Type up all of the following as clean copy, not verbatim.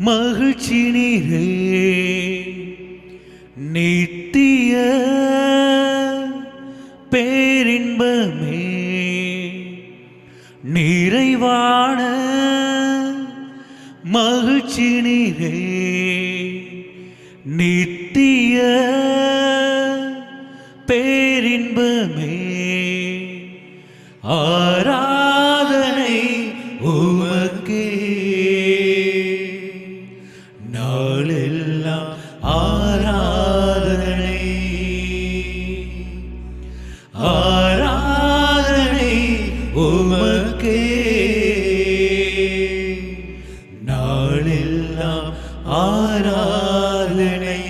மகிழ்ச்சி நீரே நித்திய பேரின்பமே நிறைவான மகிழ்ச்சி நீரே நித்திய பேரின்பமே ஆராதனை உமக்கே நாளெல்லாம் ஆராதனை ஆராதனை உமக்கே நாளெல்லாம் ஆராதனை.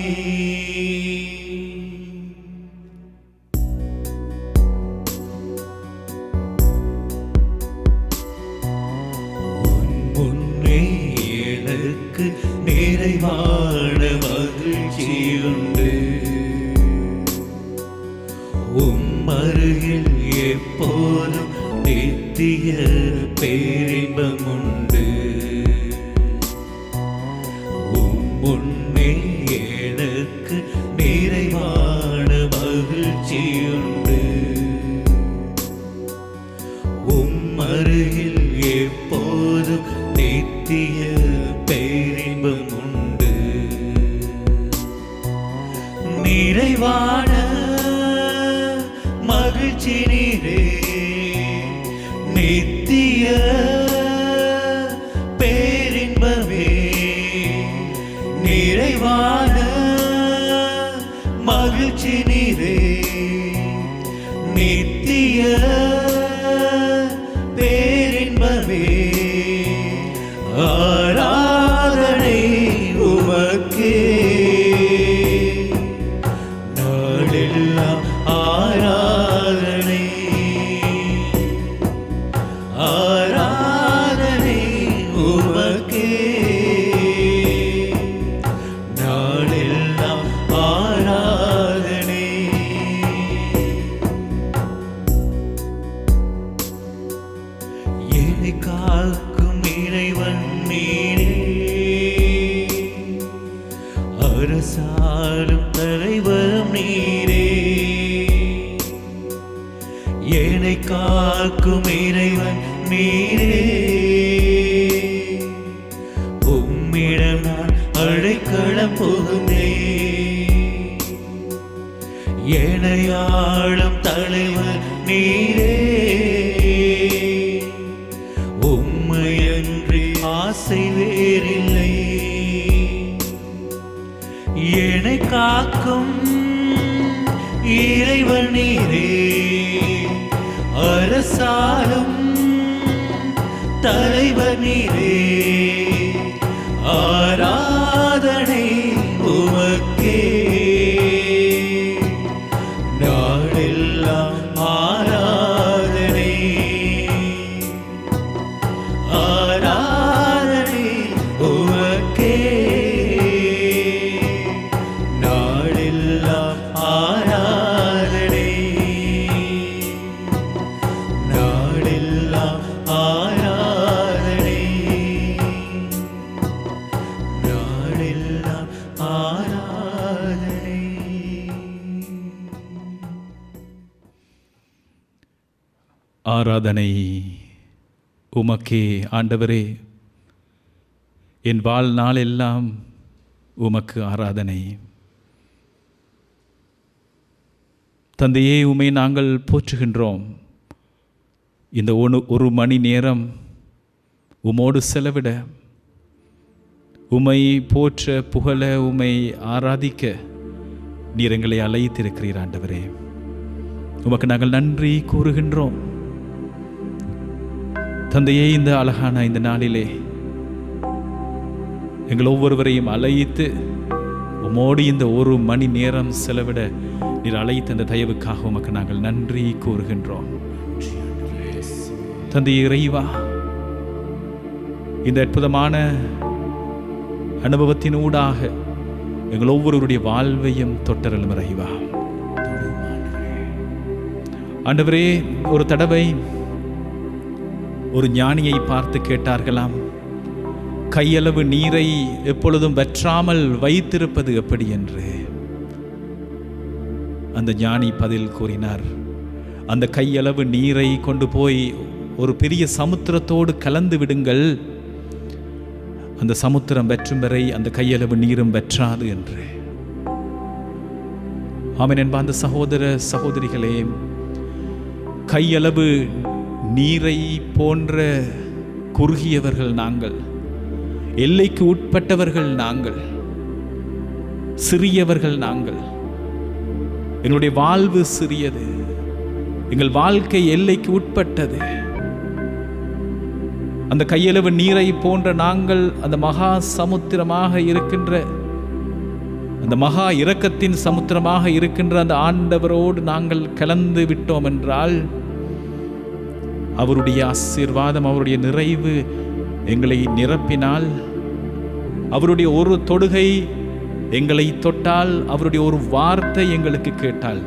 முன்னே எனக்கு நிறைவான மகிழ்ச்சியுண்டு, உம்மருகில் எப்போதும் நித்திய பேரின்பமுண்டு. முன்னே எனக்கு நிறைவான மகிழ்ச்சியுண்டு, உம்மருகில் எப்போதும் நித்திய பேரின்பமுண்டு. நிறைவான மகிழ்ச்சி நீரே நித்திய பேரின்பமே நிறைவான மகிழ்ச்சி நீரே நித்திய பேரின்பமே ஆராதனை உமக்கே நாளெல்லாம் ஆராதனை ஆராதனை உமக்கே நாளெல்லாம் ஆராதனை. என்னை காக்கும் இறைவன் நீரே, அரசாளும் தலைவரும் நீரே. என்னை காக்கும் இறைவன் நீரே, உம்மிடம் நான் அடைக்கலம் புகுந்தேன். என்னை ஆளும் தலைவர் நீரே, உம்மையன்றி ஆசை வேறில்லை. என்னை காக்கும் இறைவன் நீரே, அரசாளும் தலைவர் நீரே ஆராதனை உமக்கே நாளெல்லாம் ஆராதனை ஆராதனை உமக்கே நாளெல்லாம் ஆராதனை நாளெல்லாம் ஆராதனை நாளெல்லாம் ஆராதனை. ஆராதனை உமக்கே ஆண்டவரே, என் வாழ்நாள் எல்லாம் உமக்கு ஆராதனை. தந்தையே, உம்மை நாங்கள் போற்றுகின்றோம். இந்த ஒரு மணி நேரம் உமோடு செலவிட, உம்மை போற்ற புகழ, உம்மை ஆராதிக்க நீர் எங்களை அழைத்திருக்கிறீர் ஆண்டவரே. உமக்கு நாங்கள் நன்றி கூறுகின்றோம். தந்தையே, இந்த அழகான இந்த நாளிலே எங்கள் ஒவ்வொருவரையும் அழைத்து உமோடு இந்த ஒரு மணி நேரம் செலவிட நீர் அழைத்த அந்த தயவுக்காக உமக்கு நாங்கள் நன்றி கூறுகின்றோம். தந்தை இறைவா, இந்த அற்புதமான அனுபவத்தின் ஊடாக எங்கள் ஒவ்வொருவருடைய வாழ்வையும் தொட்டருளும் இறைவா. ஆண்டவரே, ஒரு தடவை ஒரு ஞானியை பார்த்து கேட்டார்களாம், கையளவு நீரை எப்பொழுதும் வற்றாமல் வைத்திருப்பது எப்படி என்று அந்த ஞானி பதில் கூறினார். அந்த கையளவு நீரை கொண்டு போய் ஒரு பெரிய சமுத்திரத்தோடு கலந்து விடுங்கள், அந்த சமுத்திரம் வற்றும் வரை அந்த கையளவு நீரும் வற்றாது என்று. ஆமென் என்பார்ந்த சகோதர சகோதரிகளே, கையளவு நீரை போன்ற குறுகியவர்கள் நாங்கள், எல்லைக்கு உட்பட்டவர்கள் நாங்கள், சிறியவர்கள் நாங்கள். எங்களுடைய வாழ்வு சிறியது, எங்கள் வாழ்க்கை எல்லைக்கு உட்பட்டது. அந்த கையளவு நீரை போன்ற நாங்கள் அந்த மகா சமுத்திரமாக இருக்கின்ற, அந்த மகா இரக்கத்தின் சமுத்திரமாக இருக்கின்ற அந்த ஆண்டவரோடு நாங்கள் கலந்து விட்டோம் என்றால், அவருடைய ஆசீர்வாதம், அவருடைய நிறைவு எங்களை நிரப்பினால், அவருடைய ஒரு தொடுகை எங்களை தொட்டால், அவருடைய ஒரு வார்த்தை எங்களுக்கு கேட்டால்,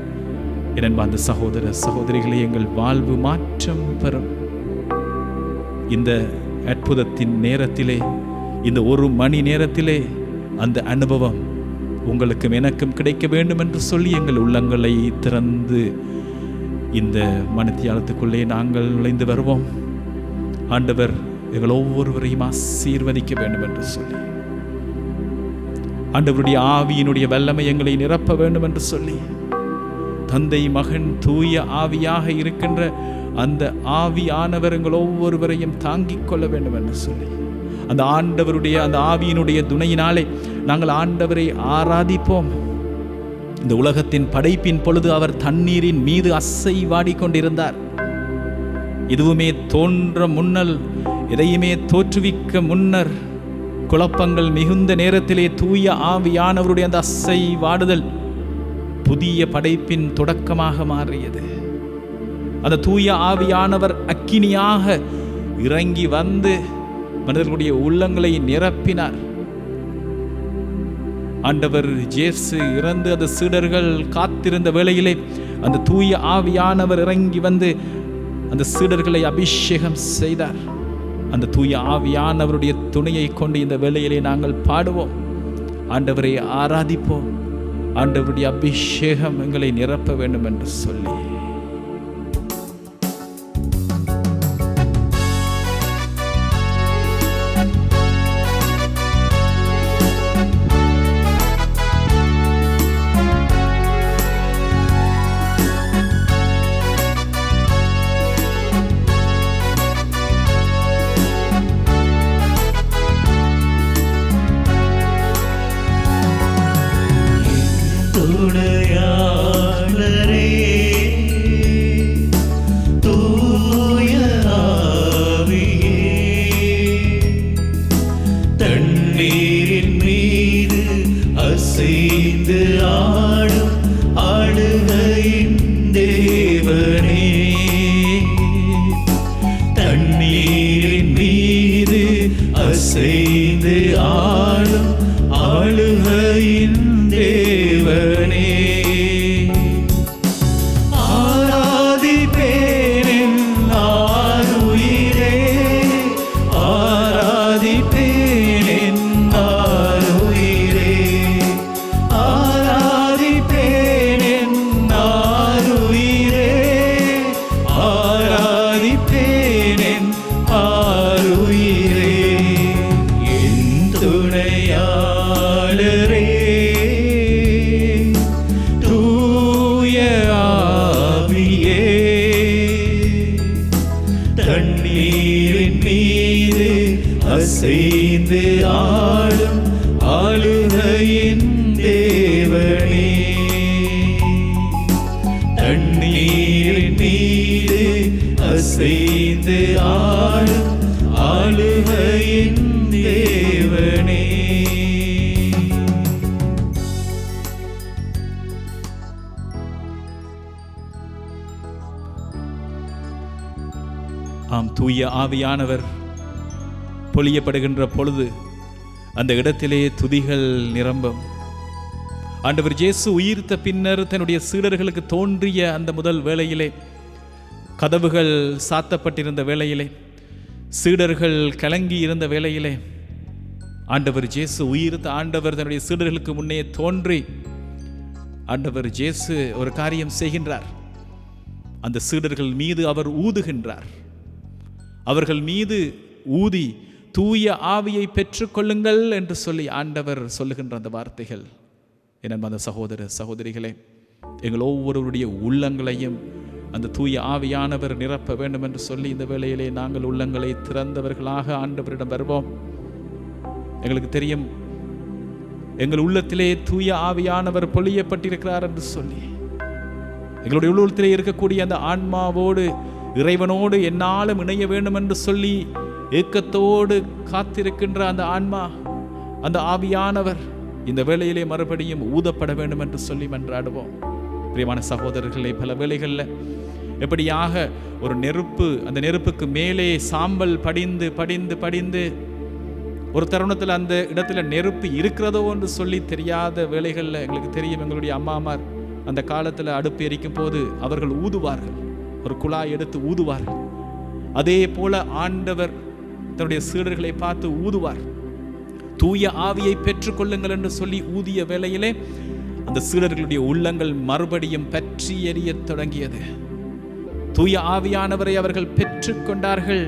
அந்த சகோதர சகோதரிகளை எங்கள் வாழ்வு மாற்றம் பெறும். இந்த அற்புதத்தின் நேரத்திலே, இந்த ஒரு மணி நேரத்திலே அந்த அனுபவம் உங்களுக்கும் எனக்கும் கிடைக்க வேண்டும் என்று சொல்லி எங்கள் உள்ளங்களை திறந்து இந்த மணித்தியாலத்துக்குள்ளே நாங்கள் நுழைந்து வருவோம். ஆண்டவர் எங்கள் ஒவ்வொருவரையும் ஆசீர்வதிக்க வேண்டும் என்று சொல்லி, ஆண்டவருடைய ஆவியினுடைய வல்லமை எங்களை நிரப்ப வேண்டும் என்று சொல்லி, தந்தை மகன் தூய ஆவியாக இருக்கின்ற அந்த ஆவியானவர் எங்கள் ஒவ்வொருவரையும் தாங்கிக் கொள்ள வேண்டும் என்று சொல்லி, அந்த ஆண்டவருடைய அந்த ஆவியினுடைய துணையினாலே நாங்கள் ஆண்டவரை ஆராதிப்போம். இந்த உலகத்தின் படைப்பின் பொழுது அவர் தண்ணீரின் மீது அசைவாடி கொண்டிருந்தார். எதுவுமே தோன்ற முன்னல், எதையுமே தோற்றுவிக்க முன்னர், குழப்பங்கள் மிகுந்த நேரத்திலே தூய ஆவியானவருடைய அந்த அசைவாடுதல் புதிய படைப்பின் தொடக்கமாக மாறியது. அந்த தூய ஆவியானவர் அக்கினியாக இறங்கி வந்து மனிதர்களுடைய உள்ளங்களை நிரப்பினார். ஆண்டவர் இயேசு இறந்து அந்த சீடர்கள் காத்திருந்த வேளையிலே அந்த தூய ஆவியானவர் இறங்கி வந்து அந்த சீடர்களை அபிஷேகம் செய்தார். அந்த தூய ஆவியானவருடைய துணையை கொண்டு இந்த வேளையிலே நாங்கள் பாடுவோம், ஆண்டவரை ஆராதிப்போம், ஆண்டவருடைய அபிஷேகம் எங்களை நிரப்ப வேண்டும் என்று சொல்லி. அசைந்து ஆளும் ஆளுகையின் தேவனே, தண்ணீரின் மீது அசைந்து ஆளும் ஆளுகையின் தேவனே. ஆம், தூய ஆவியானவர் பொழியப்படுகின்ற பொழுது அந்த இடத்திலே துதிகள் நிரம்பும். ஆண்டவர் இயேசு உயிர்த்த பின்னர் தன்னுடைய சீடர்களுக்கு தோன்றிய அந்த முதல் வேளையிலே, கதவுகள் சாத்தப்பட்டிருந்த வேளையிலே, சீடர்கள் கலங்கி இருந்த வேளையிலே, ஆண்டவர் இயேசு உயிர்த்த ஆண்டவர் தன்னுடைய சீடர்களுக்கு முன்னே தோன்றி ஆண்டவர் இயேசு ஒரு காரியம் செய்கின்றார். அந்த சீடர்கள் மீது அவர் ஊதுகின்றார். அவர்கள் மீது ஊதி தூய ஆவியை பெற்றுக்கொள்ளுங்கள் என்று சொல்லி ஆண்டவர் சொல்லுகின்ற அந்த வார்த்தைகள் என் அந்த சகோதர சகோதரிகளே, எங்கள் ஒவ்வொருவருடைய உள்ளங்களையும் அந்த தூய ஆவியானவர் நிரப்ப வேண்டும் என்று சொல்லி இந்த வேளையிலே நாங்கள் உள்ளங்களை திறந்தவர்களாக ஆண்டவரிடம் வருவோம். எங்களுக்கு தெரியும் எங்கள் உள்ளத்திலே தூய ஆவியானவர் பொழியப்பட்டிருக்கிறார் என்று சொல்லி, எங்களுடைய உள்ளத்திலே இருக்கக்கூடிய அந்த ஆன்மாவோடு இறைவனோடு என்னாலும் இணைய வேண்டும் என்று சொல்லி ஏக்கத்தோடு காத்திருக்கின்ற அந்த ஆன்மா, அந்த ஆவியானவர் இந்த வேளையிலே மறுபடியும் ஊதப்பட வேண்டும் என்று சொல்லி மன்றாடுவோம். பிரியமான சகோதரர்களை, பல வேளைகளில் எப்படியாக ஒரு நெருப்பு, அந்த நெருப்புக்கு மேலே சாம்பல் படிந்து படிந்து படிந்து ஒரு தருணத்தில் அந்த இடத்துல நெருப்பு இருக்கிறதோ என்று சொல்லி தெரியாத வேளைகளில் எங்களுக்கு தெரியும். எங்களுடைய அம்மாமார் அந்த காலத்தில் அடுப்பு எரிக்கும் போது அவர்கள் ஊதுவார்கள், ஒரு குழாய் எடுத்து ஊதுவார்கள். அதே போல ஆண்டவர் தன்னுடைய சீடர்களை பார்த்து ஊதுவார். தூய ஆவியை பெற்றுக்கொள்ளுங்கள் என்று சொல்லி ஊதிய வேளையிலே அந்த சீடர்களுடைய உள்ளங்கள் மறுபடியும் பற்றி எரிய தொடங்கியது. தூய ஆவியானவரை அவர்கள் பெற்றுக்கொண்டார்கள்.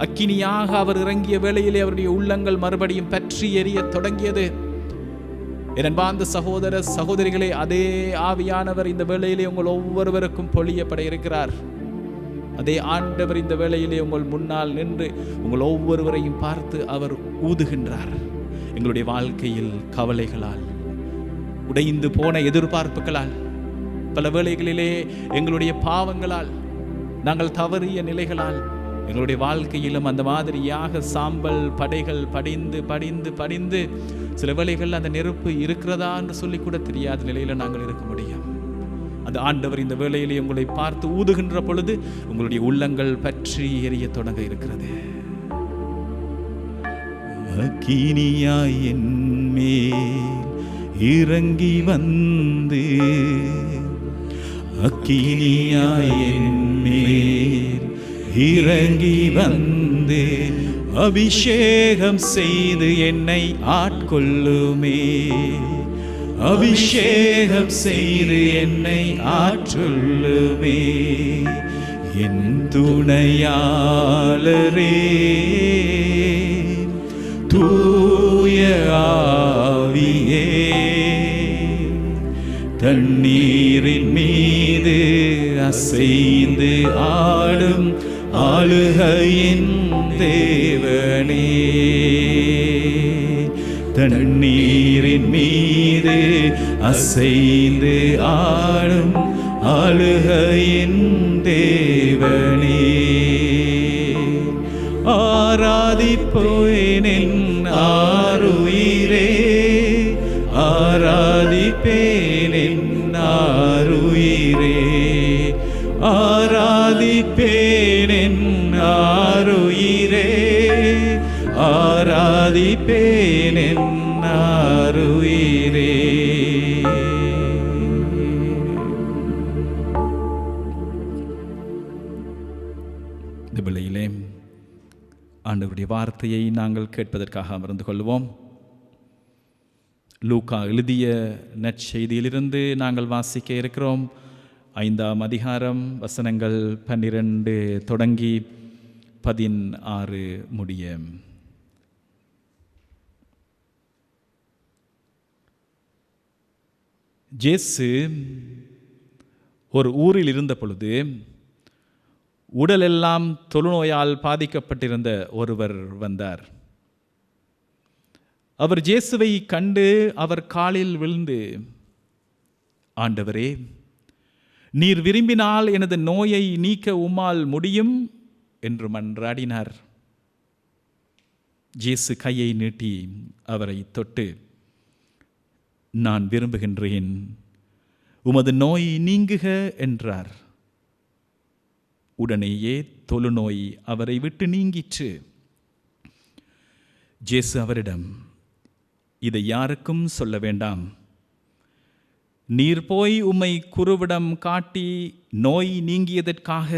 அக்கினியாக அவர் இறங்கிய வேளையிலே அவருடைய உள்ளங்கள் மறுபடியும் பற்றி எரிய தொடங்கியது. என் அன்பார்ந்த சகோதர சகோதரிகளே, அதே ஆவியானவர் இந்த வேளையிலே உங்கள் ஒவ்வொருவருக்கும் பொழியப்பட இருக்கிறார். அதே ஆண்டவர் இந்த வேளையிலே உங்கள் முன்னால் நின்று உங்கள் ஒவ்வொருவரையும் பார்த்து அவர் ஊதுகின்றார். எங்களுடைய வாழ்க்கையில் கவலைகளால், உடைந்து போன எதிர்பார்ப்புகளால், பல வேளைகளிலே எங்களுடைய பாவங்களால், நாங்கள் தவறிய நிலைகளால், எங்களுடைய வாழ்க்கையிலும் அந்த மாதிரியாக சாம்பல் படைகள் படிந்து படிந்து படிந்து சில வேளைகள் அந்த நெருப்பு இருக்கிறதா என்று சொல்லி கூட தெரியாத நிலையில நாங்கள் இருக்க முடியும். அந்த ஆண்டவர் இந்த வேளையிலே உங்களை பார்த்து ஊதுகின்ற பொழுது உங்களுடைய உள்ளங்கள் பற்றி எரிய தொடங்க இருக்கிறது. அக்கினியாய் என் மேல் இறங்கி வந்து, அக்கினியாய் என் மேல் இறங்கி வந்து அபிஷேகம் செய்து என்னை ஆட்கொள்ளுமே, அபிஷேகம் செய்து என்னை ஆட்கொள்ளுமே. என் துணையாளரே தூய ஆவியே, தண்ணீரின் மீது அசைந்து ஆடும் ஆளுகையின் தேவனே, தண்ணீரின் மீது அசைந்து ஆடும் ஆளுகையின் தேவனே, ஆராதிப்பேன் என் ஆருயிரே, ஆராதிப்பேன் என் ஆருயிரே, ஆராதிப்பேன் என் ஆருயிரே, ஆராதிப்பேன் என் ஆருயிரே. இந்த வேளையிலே ஆண்டவருடைய வார்த்தையை நாங்கள் கேட்பதற்காக அமர்ந்து கொள்வோம். லூக்கா எழுதிய நற்செய்தியிலிருந்து நாங்கள் வாசிக்க இருக்கிறோம். 5ஆம் அதிகாரம் வசனங்கள் 12 தொடங்கி 16 முடிய. இயேசு ஒரு ஊரில் இருந்த பொழுது உடலெல்லாம் தொழுநோயால் பாதிக்கப்பட்டிருந்த ஒருவர் வந்தார். அவர் இயேசுவை கண்டு அவர் காலில் விழுந்து, ஆண்டவரே, நீர் விரும்பினால் எனது நோயை நீக்க உம்மால் முடியும் என்று மன்றாடினார். இயேசு கையை நீட்டி அவரை தொட்டு, நான் விரும்புகின்றேன், உமது நோய் நீங்குக என்றார். உடனேயே தொழுநோய் அவரை விட்டு நீங்கிற்று. இயேசு அவரிடம், இதை யாருக்கும் சொல்ல வேண்டாம். நீர் போய் உம்மை குருவிடம் காட்டி நோய் நீங்கியதற்காக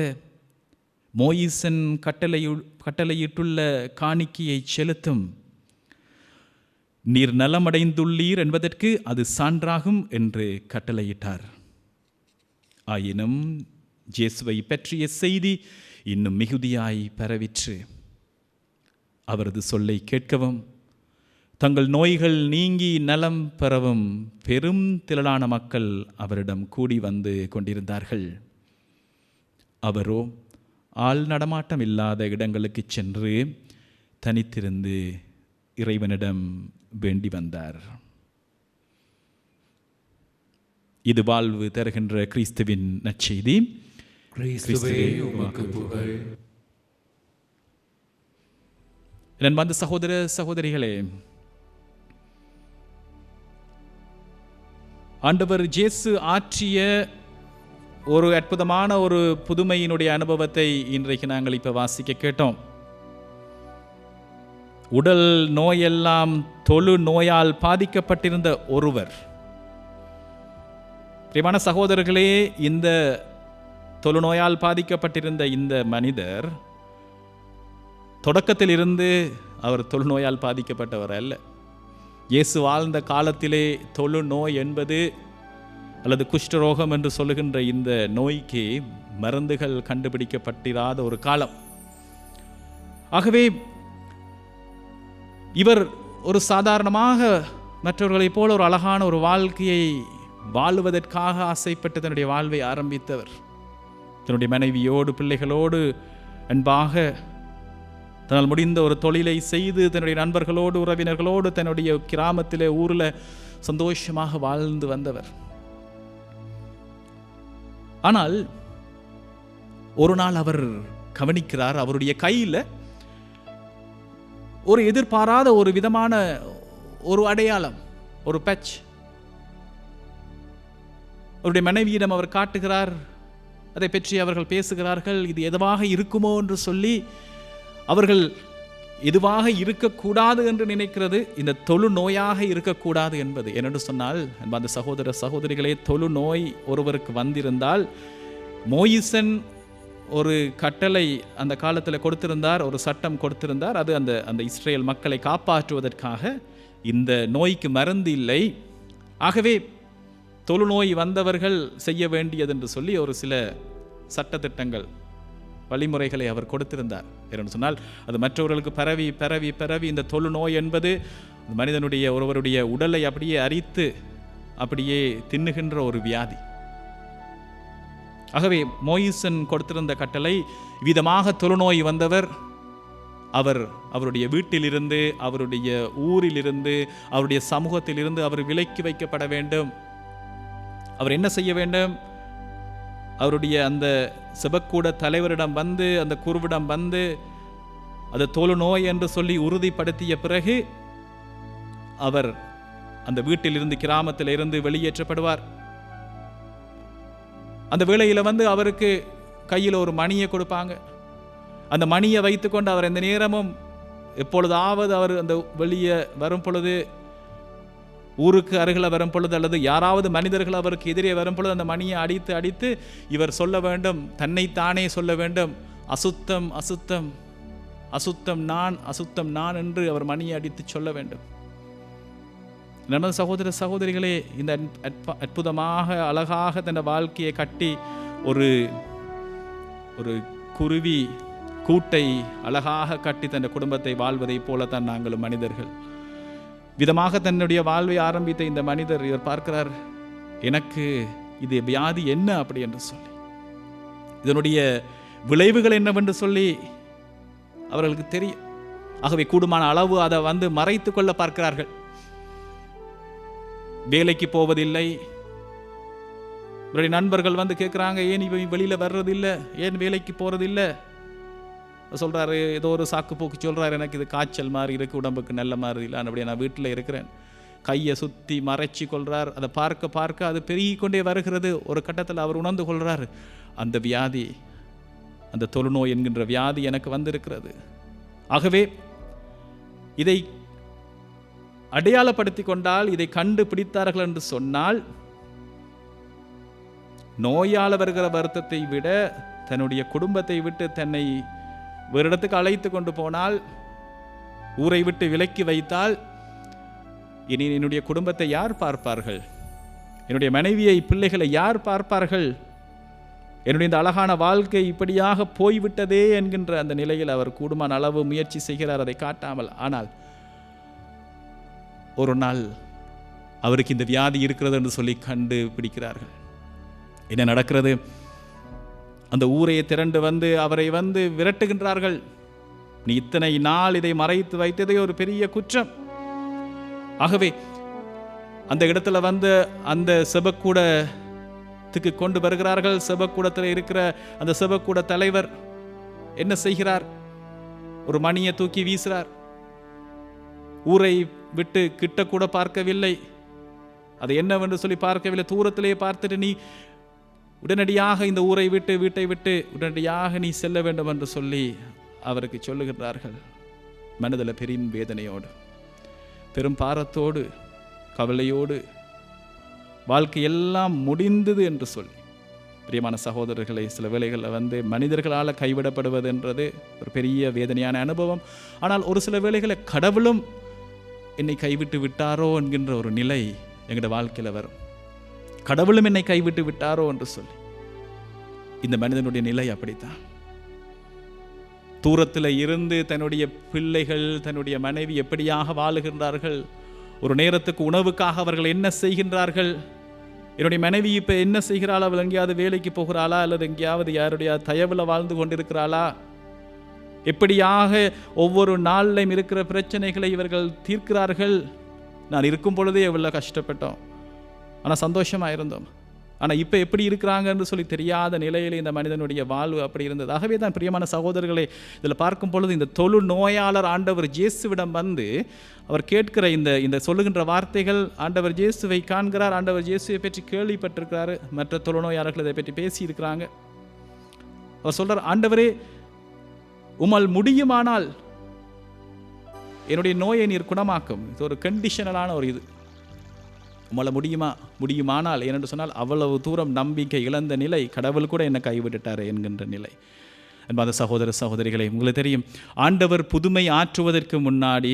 மோயிசன் கட்டளையிட்டுள்ள காணிக்கையை செலுத்தும் நீர் நலமடைந்துள்ளீர் என்பதற்கு அது சான்றாகும் என்று கட்டளையிட்டார். ஆயினும் இயேசுவை பற்றிய செய்தி இன்னும் மிகுதியாய் பரவிற்று. அவரது சொல்லை கேட்கவும் தங்கள் நோய்கள் நீங்கி நலம் பெறவும் பெரும் திரளான மக்கள் அவரிடம் கூடி வந்து கொண்டிருந்தார்கள். அவரோ ஆள் நடமாட்டம் இல்லாத இடங்களுக்கு சென்று தனித்திருந்து இறைவனிடம் வேண்டி வந்தார். இது வாழ்வு தருகின்ற கிறிஸ்துவின் நற்செய்தி. என் அன்பு சகோதர சகோதரிகளே, ஆண்டவர் இயேசு ஆற்றிய ஒரு அற்புதமான ஒரு புதுமையினுடைய அனுபவத்தை இன்றைக்கு நாங்கள் இப்போ வாசிக்க கேட்டோம். உடல் நோயெல்லாம் தொழு நோயால் பாதிக்கப்பட்டிருந்த ஒருவர். பிரியமான சகோதரர்களே, இந்த தொழுநோயால் பாதிக்கப்பட்டிருந்த இந்த மனிதர் தொடக்கத்தில் இருந்து அவர் தொழுநோயால் பாதிக்கப்பட்டவர் அல்ல. இயேசு வாழ்ந்த காலத்திலே தொழுநோய் என்பது அல்லது குஷ்டரோகம் என்று சொல்லுகின்ற இந்த நோய்க்கு மருந்துகள் கண்டுபிடிக்கப்பட்டிராத ஒரு காலம். ஆகவே இவர் ஒரு சாதாரணமாக மற்றவர்களைப் போல ஒரு அழகான ஒரு வாழ்க்கையை வாழுவதற்காக ஆசைப்பட்டு தன்னுடைய வாழ்வை ஆரம்பித்தவர். தன்னுடைய மனைவியோடு பிள்ளைகளோடு அன்பாக தன்னால் முடிந்த ஒரு தொழிலை செய்து தன்னுடைய நண்பர்களோடு உறவினர்களோடு தன்னுடைய கிராமத்திலே ஊரில் சந்தோஷமாக வாழ்ந்து வந்தவர். ஆனால் ஒரு நாள் அவர் கவனிக்கிறார், அவருடைய கையில் ஒரு எதிர்பாராத ஒரு விதமான ஒரு அடையாளம், ஒரு பேட்ச். அவருடைய மனைவியிடம் அவர் காட்டுகிறார். அதை பற்றி அவர்கள் பேசுகிறார்கள். இது எதுவாக இருக்குமோ என்று சொல்லி அவர்கள் எதுவாக இருக்கக்கூடாது என்று நினைக்கிறது இந்த தொழு நோயாக இருக்கக்கூடாது என்பது. என்னென்று சொன்னால் அந்த சகோதர சகோதரிகளே, தொழு நோய் ஒருவருக்கு வந்திருந்தால் மோயிசன் ஒரு கட்டளை அந்த காலத்தில் கொடுத்திருந்தார், ஒரு சட்டம் கொடுத்திருந்தார். அது அந்த அந்த இஸ்ரேல் மக்களை காப்பாற்றுவதற்காக. இந்த நோய்க்கு மருந்து இல்லை. ஆகவே தொழுநோய் வந்தவர்கள் செய்ய வேண்டியது என்று சொல்லி ஒரு சில சட்டத்திட்டங்கள் வழிமுறைகளை அவர் கொடுத்திருந்தார். என்று சொன்னால் அது மற்றவர்களுக்கு பரவி பரவி பரவி இந்த தொழுநோய் என்பது மனிதனுடைய ஒருவருடைய உடலை அப்படியே அரித்து அப்படியே தின்னுகின்ற ஒரு வியாதி. ஆகவே மோயிசன் கொடுத்திருந்த கட்டளை, விதமாக தொழுநோய் வந்தவர் அவருடைய வீட்டிலிருந்து, அவருடைய ஊரிலிருந்து, அவருடைய சமூகத்திலிருந்து அவர் விலக்கி வைக்கப்பட வேண்டும். அவர் என்ன செய்ய வேண்டும்? அவருடைய அந்த செபக்கூட தலைவரிடம் வந்து, அந்த குருவிடம் வந்து அது தொழுநோய் என்று சொல்லி உறுதிப்படுத்திய பிறகு அவர் அந்த வீட்டிலிருந்து, கிராமத்தில் இருந்து வெளியேற்றப்படுவார். அந்த வேளையில் வந்து அவருக்கு கையில் ஒரு மணியை கொடுப்பாங்க. அந்த மணியை வைத்துக்கொண்டு அவர் எந்த நேரமும் எப்பொழுதாவது அவர் அந்த வெளியே வரும் பொழுது, ஊருக்கு அருகில் வரும் பொழுது, அல்லது யாராவது மனிதர்கள் அவருக்கு எதிரே வரும் பொழுது அந்த மணியை அடித்து அடித்து இவர் சொல்ல வேண்டும், தன்னைத்தானே சொல்ல வேண்டும், அசுத்தம் அசுத்தம் அசுத்தம் நான், அசுத்தம் நான் என்று அவர் மணியை அடித்து சொல்ல வேண்டும். நமது சகோதர சகோதரிகளே, இந்த அற்புதமாக அழகாக தன் வாழ்க்கையை கட்டி ஒரு ஒரு குருவி கூட்டை அழகாக கட்டி தன் குடும்பத்தை வாழ்வதை போலத்தான் நாங்களும் மனிதர்கள். விதமாக தன்னுடைய வாழ்வை ஆரம்பித்த இந்த மனிதர், இவர் பார்க்கிறார், எனக்கு இது வியாதி என்ன அப்படி என்று சொல்லி, இதனுடைய விளைவுகள் என்னவென்று சொல்லி அவர்களுக்கு தெரியும். ஆகவே கூடுமான அளவு அதை வந்து மறைத்து கொள்ள பார்க்கிறார்கள். வேலைக்கு போவதில்லை. இவருடைய நண்பர்கள் வந்து கேட்குறாங்க, ஏன் இவன் வெளியில் வர்றதில்லை, ஏன் வேலைக்கு போகிறதில்லை? சொல்கிறாரு, ஏதோ ஒரு சாக்கு போக்கு சொல்கிறார், எனக்கு இது காய்ச்சல் மாதிரி இருக்குது, உடம்புக்கு நல்ல மாதிரி இல்லை, அப்படியே நான் வீட்டில் இருக்கிறேன். கையை சுற்றி மறைச்சி கொள்கிறார். அதை பார்க்க பார்க்க அது பெருகிக்கொண்டே வருகிறது. ஒரு கட்டத்தில் அவர் உணர்ந்து கொள்கிறார், அந்த வியாதி, அந்த தொழுநோய் என்கின்ற வியாதி எனக்கு வந்திருக்கிறது. ஆகவே இதை அடையாளப்படுத்தி கொண்டால், இதை கண்டுபிடித்தார்கள் என்று சொன்னால், நோயால் வருகிற வருத்தத்தை விட தன்னுடைய குடும்பத்தை விட்டு தன்னை வேறு இடத்துக்கு அழைத்து கொண்டு போனால், ஊரை விட்டு விலக்கி வைத்தால், இனி என்னுடைய குடும்பத்தை யார் பார்ப்பார்கள்? என்னுடைய மனைவியை, பிள்ளைகளை யார் பார்ப்பார்கள்? என்னுடைய இந்த அழகான வாழ்க்கை இப்படியாக போய்விட்டதே என்கின்ற அந்த நிலையில் அவர் கூடுமான அளவு முயற்சி செய்கிறார், அதை காட்டாமல். ஆனால் ஒரு நாள் அவருக்கு இந்த வியாதி இருக்கிறது என்று சொல்லி கண்டுபிடிக்கிறார்கள். என்ன நடக்கிறது? அந்த ஊரையை திரண்டு வந்து அவரை விரட்டுகின்றார்கள். நீ இத்தனை நாள் இதை மறைத்து வைத்ததே ஒரு பெரிய குற்றம். ஆகவே அந்த இடத்துல அந்த செபக்கூடத்துக்கு கொண்டு வருகிறார்கள். செபக்கூடத்தில் இருக்கிற அந்த செபக்கூட தலைவர் என்ன செய்கிறார்? ஒரு மணியை தூக்கி வீசுறார். ஊரை விட்டு கிட்ட கூட பார்க்கவில்லை, அது என்னவென்று சொல்லி பார்க்கவில்லை. தூரத்திலே பார்த்துட்டு நீ உடனடியாக இந்த ஊரை விட்டு, வீட்டை விட்டு உடனடியாக நீ செல்ல வேண்டும் என்று சொல்லி அவருக்கு சொல்லுகிறார்கள். மனதில் பெரும் வேதனையோடு, பெரும் பாரத்தோடு, கவலையோடு, வாழ்க்கையெல்லாம் முடிந்தது என்று சொல்லி. பிரியமான சகோதரர்களை, சில வேளைகளில் மனிதர்களால் கைவிடப்படுவது என்றது ஒரு பெரிய வேதனையான அனுபவம். ஆனால் ஒரு சில வேளைகளை கடவுளும் என்னை கைவிட்டு விட்டாரோ என்கின்ற ஒரு நிலை எங்களோட வாழ்க்கையில் வரும். கடவுளும் என்னை கைவிட்டு விட்டாரோ என்று சொல்லி. இந்த மனிதனுடைய நிலை அப்படித்தான். தூரத்தில் இருந்து தன்னுடைய பிள்ளைகள், தன்னுடைய மனைவி எப்படியாக வாழுகின்றார்கள், ஒரு நேரத்துக்கு உணவுக்காக அவர்கள் என்ன செய்கின்றார்கள், என்னுடைய மனைவி இப்போ என்ன செய்கிறாளா, அவள் எங்கேயாவது வேலைக்கு போகிறாளா அல்லது எங்கேயாவது யாருடைய தயவில் வாழ்ந்து கொண்டிருக்கிறாளா, எப்படியாக ஒவ்வொரு நாளிலும் இருக்கிற பிரச்சனைகளை இவர்கள் தீர்க்கிறார்கள். நான் இருக்கும் பொழுதே எவ்வளோ கஷ்டப்பட்டோம், ஆனால் சந்தோஷமாக இருந்தோம். ஆனால் இப்போ எப்படி இருக்கிறாங்கன்னு சொல்லி தெரியாத நிலையில் இந்த மனிதனுடைய வாழ்வு அப்படி இருந்தது. ஆகவே தான் பிரியமான சகோதரர்களை, இதில் பார்க்கும் பொழுது இந்த தொழு நோயாளர் ஆண்டவர் இயேசுவிடம் அவர் கேட்கிற இந்த சொல்லுகின்ற வார்த்தைகள், ஆண்டவர் இயேசுவை காண்கிறார், ஆண்டவர் இயேசுவை பற்றி கேள்விப்பட்டிருக்கிறாரு, மற்ற தொழுநோயாளர்கள் இதை பற்றி பேசியிருக்கிறாங்க. அவர் சொல்கிறார், ஆண்டவரே உம்மால் முடியுமானால் என்னுடைய நோயை நீர் குணமாக்கும். இது ஒரு கண்டிஷனலான ஒரு இது. உம்மால் முடியுமானால் ஏனென்று சொன்னால் அவ்வளவு தூரம் நம்பிக்கை இழந்த நிலை, கடவுள் கூட என்னை கைவிட்டுட்டார் என்கின்ற நிலை. அன்பான சகோதர சகோதரிகளை, உங்களுக்கு தெரியும், ஆண்டவர் புதுமை ஆற்றுவதற்கு முன்னாடி,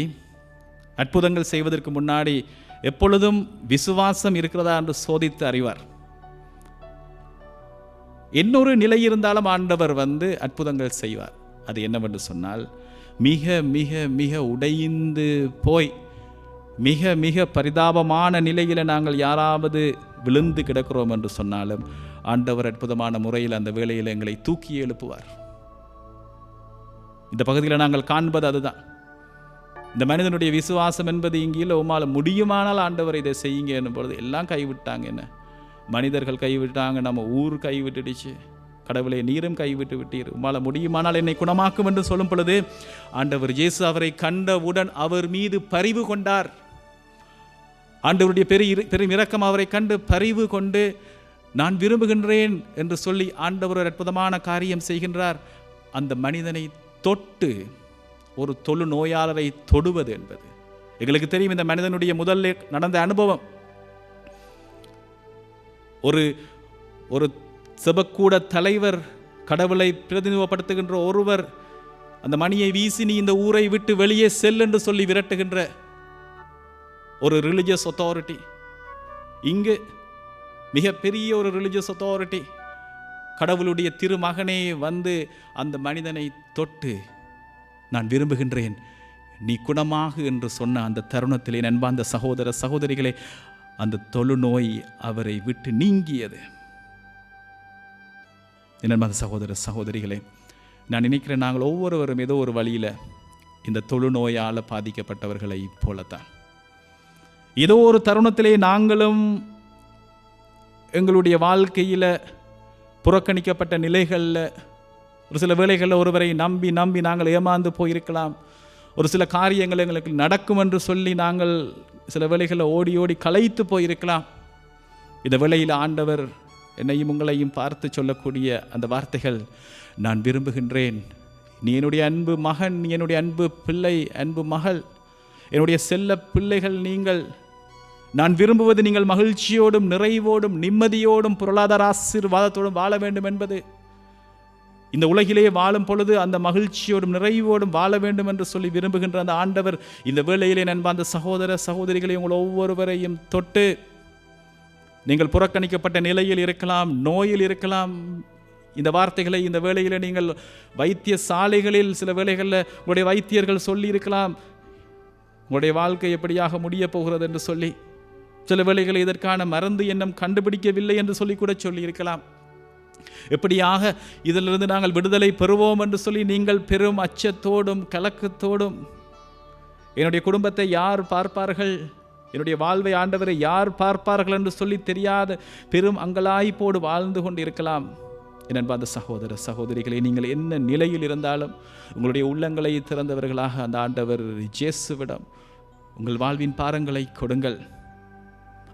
அற்புதங்கள் செய்வதற்கு முன்னாடி எப்பொழுதும் விசுவாசம் இருக்கிறதா என்று சோதித்து அறிவார். இன்னொரு நிலை இருந்தாலும் ஆண்டவர் அற்புதங்கள் செய்வார். அது என்னவென்று சொன்னால், மிக மிக மிக உடைந்து போய் மிக மிக பரிதாபமான நிலையில் நாங்கள் யாராவது விழுந்து கிடக்கிறோம் என்று சொன்னாலும் ஆண்டவர் அற்புதமான முறையில் அந்த வேளையில் எங்களை தூக்கி எழுப்புவார். இந்த பகுதியில் நாங்கள் காண்பது அதுதான். இந்த மனிதனுடைய விசுவாசம் என்பது இங்கே உம்மால் முடியுமானால் ஆண்டவர் இதை செய்யுங்க என்னும் பொழுது எல்லாம் கைவிட்டாங்க. என்ன மனிதர்கள் கைவிட்டாங்க, நம்ம ஊர் கைவிட்டுடுச்சு, கடவுளை நீரும் கைவிட்டு விட்டீர், உம்மால் முடியுமானால் என்னை குணமாக்கும் என்று சொல்லும் பொழுது ஆண்டவர் இயேசு அவரை கண்டவுடன் அவர் மீது பரிவு கொண்டார். ஆண்டவருடைய பெரும் இரக்கம் அவரை கண்டு பரிவு கொண்டு நான் விரும்புகின்றேன் என்று சொல்லி ஆண்டவர் ஒரு அற்புதமான காரியம் செய்கின்றார். அந்த மனிதனை தொட்டு, ஒரு தொழு நோயாளரை தொடுவது என்பது எங்களுக்கு தெரியும். இந்த மனிதனுடைய முதல்ல நடந்த அனுபவம், ஒரு செபக்கூட தலைவர், கடவுளை பிரதிநிதிப்படுத்துகின்ற ஒருவர் அந்த மணியை வீசி நீ இந்த ஊரை விட்டு வெளியே செல் என்று சொல்லி விரட்டுகின்ற ஒரு ரிலிஜியஸ் அத்தாரிட்டி. இங்கு மிகப்பெரிய ஒரு ரிலிஜியஸ் அத்தாரிட்டி, கடவுளுடைய திருமகனே அந்த மனிதனை தொட்டு நான் விரும்புகின்றேன், நீ குணமாகு என்று சொன்ன அந்த தருணத்திலே, அன்பார்ந்த சகோதர சகோதரிகளே, அந்த தொழுநோய் அவரை விட்டு நீங்கியது. அன்பார்ந்த சகோதர சகோதரிகளே, நான் நினைக்கிறேன் நாங்கள் ஒவ்வொருவரும் ஏதோ ஒரு வழியில் இந்த தொழுநோயால் பாதிக்கப்பட்டவர்களை போலத்தான் ஏதோ ஒரு தருணத்திலே நாங்களும் எங்களுடைய வாழ்க்கையில் புறக்கணிக்கப்பட்ட நிலைகளில், ஒரு சில வேளைகளில் ஒருவரை நம்பி நம்பி நாங்கள் ஏமாந்து போயிருக்கலாம். ஒரு சில காரியங்கள் எங்களுக்கு நடக்கும் என்று சொல்லி நாங்கள் சில வேளைகளில் ஓடி ஓடி களைத்து போயிருக்கலாம். இந்த வேளையில் ஆண்டவர் என்னையும் உங்களையும் பார்த்து சொல்லக்கூடிய அந்த வார்த்தைகள், நான் விரும்புகின்றேன், நீ என்னுடைய அன்பு மகன், நீ என்னுடைய அன்பு பிள்ளை, அன்பு மகள், என்னுடைய செல்ல பிள்ளைகள் நீங்கள். நான் விரும்புவது நீங்கள் மகிழ்ச்சியோடும் நிறைவோடும் நிம்மதியோடும் பொருளாதார ஆசீர்வாதத்தோடும் வாழ வேண்டும் என்பது. இந்த உலகிலே வாழும் பொழுது அந்த மகிழ்ச்சியோடும் நிறைவோடும் வாழ வேண்டும் என்று சொல்லி விரும்புகின்ற அந்த ஆண்டவர் இந்த வேளையிலே நண்பார்ந்த சகோதர சகோதரிகளை உங்கள் ஒவ்வொருவரையும் தொட்டு, நீங்கள் புறக்கணிக்கப்பட்ட நிலையில் இருக்கலாம், நோயில் இருக்கலாம், இந்த வார்த்தைகளை இந்த வேளையில் நீங்கள் வைத்தியசாலைகளில் சில வேளைகளில் உங்களுடைய வைத்தியர்கள் சொல்லி இருக்கலாம், உங்களுடைய வாழ்க்கை எப்படியாக முடிய போகிறது என்று சொல்லி. சில வேளைகளில் இதற்கான மருந்து இன்னும் கண்டுபிடிக்கவில்லை என்று சொல்லி கூட சொல்லி இருக்கலாம். எப்படியாக இதிலிருந்து நாங்கள் விடுதலை பெறுவோம் என்று சொல்லி நீங்கள் பெரும் அச்சத்தோடும் கலக்கத்தோடும், என்னுடைய குடும்பத்தை யார் பார்ப்பார்கள், என்னுடைய வாழ்வை ஆண்டவரை யார் பார்ப்பார்கள் என்று சொல்லி தெரியாத பெரும் அங்கலாய்ப்போடு வாழ்ந்து கொண்டு இருக்கலாம். என் அன்பார்ந்த சகோதர சகோதரிகளை, நீங்கள் என்ன நிலையில் இருந்தாலும் உங்களுடைய உள்ளங்களை திறந்தவர்களாக அந்த ஆண்டவர் இயேசுவிடம் உங்கள் வாழ்வின் பாரங்களை கொடுங்கள்.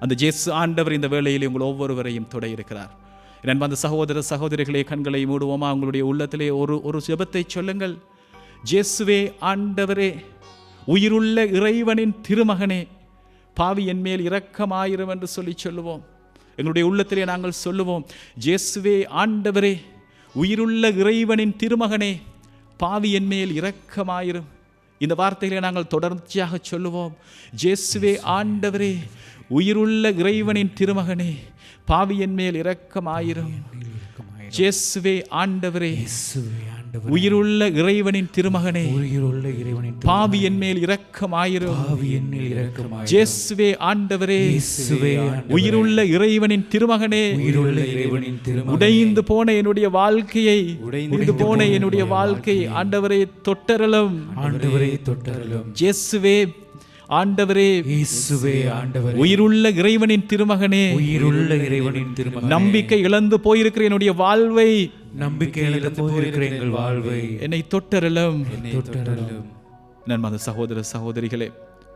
அந்த இயேசு ஆண்டவர் இந்த வேளையில் உங்கள் ஒவ்வொருவரையும் தொட இருக்கிறார். என் அன்பார்ந்த சகோதர சகோதரிகளே, கண்களை மூடுவோமா? உங்களுடைய உள்ளத்திலே ஒரு ஜெபத்தை சொல்லுங்கள். இயேசுவே ஆண்டவரே, உயிருள்ள இறைவனின் திருமகனே, பாவி என் மேல் இரக்கமாயிரும் என்று சொல்லி சொல்லுவோம். எங்களுடைய உள்ளத்திலே நாங்கள் சொல்லுவோம், இயேசுவே ஆண்டவரே, உயிருள்ள இறைவனின் திருமகனே, பாவி என் மேல் இரக்கமாயிரும். இந்த வார்த்தைகளை நாங்கள் தொடர்ச்சியாக சொல்லுவோம். இயேசுவே ஆண்டவரே, உயிருள்ள இறைவனின் திருமகனே, பாவி என் மேல் இரக்கமாயிரும். இயேசுவே ஆண்டவரே, உயிருள்ள இறைவனின் திருமகனே, பாவி என் மேல் இரக்கமாயிரும். இயேசுவே ஆண்டவரே, உயிருள்ள இறைவனின் திருமகனே, உடைந்து போன என்னுடைய வாழ்க்கையை, உடைந்து போன என்னுடைய வாழ்க்கை ஆண்டவரே தொட்டரலும். இயேசுவே ஆண்டவரே, இயேசுவே ஆண்டவரே, உயிருள்ள இறைவனின் திருமகனே, உயிருள்ள இறைவனின் திருமகனே, நம்பிக்கை இழந்து போயிருக்கிற என்னுடைய வாழ்வை, நம்பிக்கை இழந்து போயிருக்கிற எங்கள் வாழ்வை என்னை தொட்டரலும். நண்பர்களே, சகோதர சகோதரிகளே,